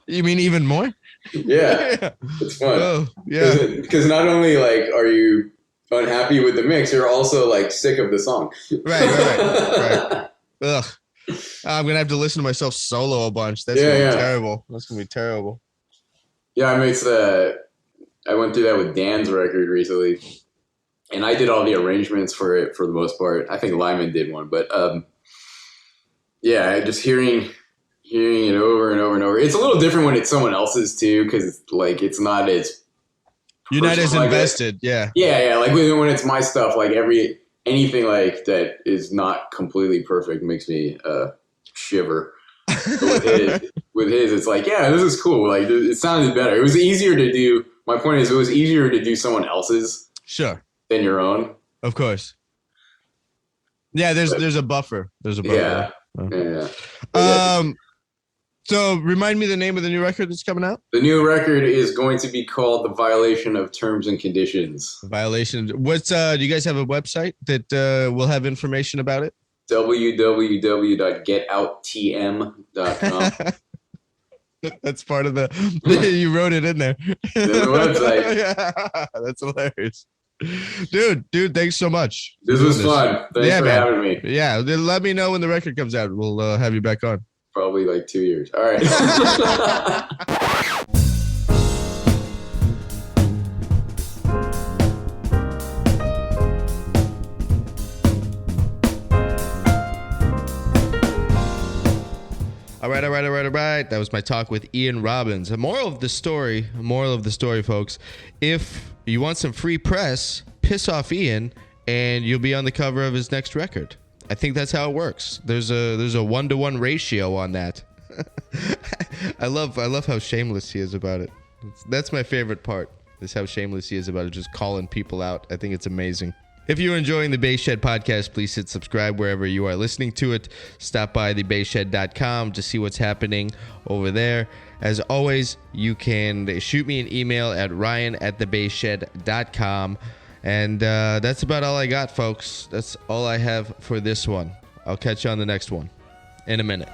You mean even more? Yeah. It's fun. Oh, yeah. Because not only like are you unhappy with the mix, you're also like sick of the song. Right. Ugh. I'm gonna have to listen to myself solo a bunch. That's gonna be terrible. That's gonna be terrible. Yeah, I went through that with Dan's record recently, and I did all the arrangements for it for the most part. I think Lyman did one, but just hearing it over and over and over. It's a little different when it's someone else's too, because like it's not as you're not as invested. Yeah. Like when it's my stuff, like anything like that is not completely perfect makes me shiver. With his, it's like, yeah, this is cool. Like it sounded better. It was easier to do. My point is, it was easier to do someone else's, than your own. Of course. Yeah, there's a buffer. There's a buffer. Yeah. So remind me the name of the new record that's coming out. The new record is going to be called "The Violation of Terms and Conditions." Violation. What's do you guys have a website that will have information about it? www.getouttm.com. That's part of the you wrote it in there. The website. Yeah, that's hilarious. Dude, thanks so much. This was fun. Thanks for having me. Yeah, let me know when the record comes out. We'll have you back on. Probably like 2 years. All right. All right. That was my talk with Ian Robbins. A moral of the story, folks. If you want some free press, piss off Ian, and you'll be on the cover of his next record. I think that's how it works. There's a 1-to-1 ratio on that. I love how shameless he is about it. That's my favorite part. Is how shameless he is about it, just calling people out. I think it's amazing. If you're enjoying the Bass Shed podcast, please hit subscribe wherever you are listening to it. Stop by thebassshed.com to see what's happening over there. As always, you can shoot me an email at ryan@thebassshed.com. And that's about all I got, folks. That's all I have for this one. I'll catch you on the next one in a minute.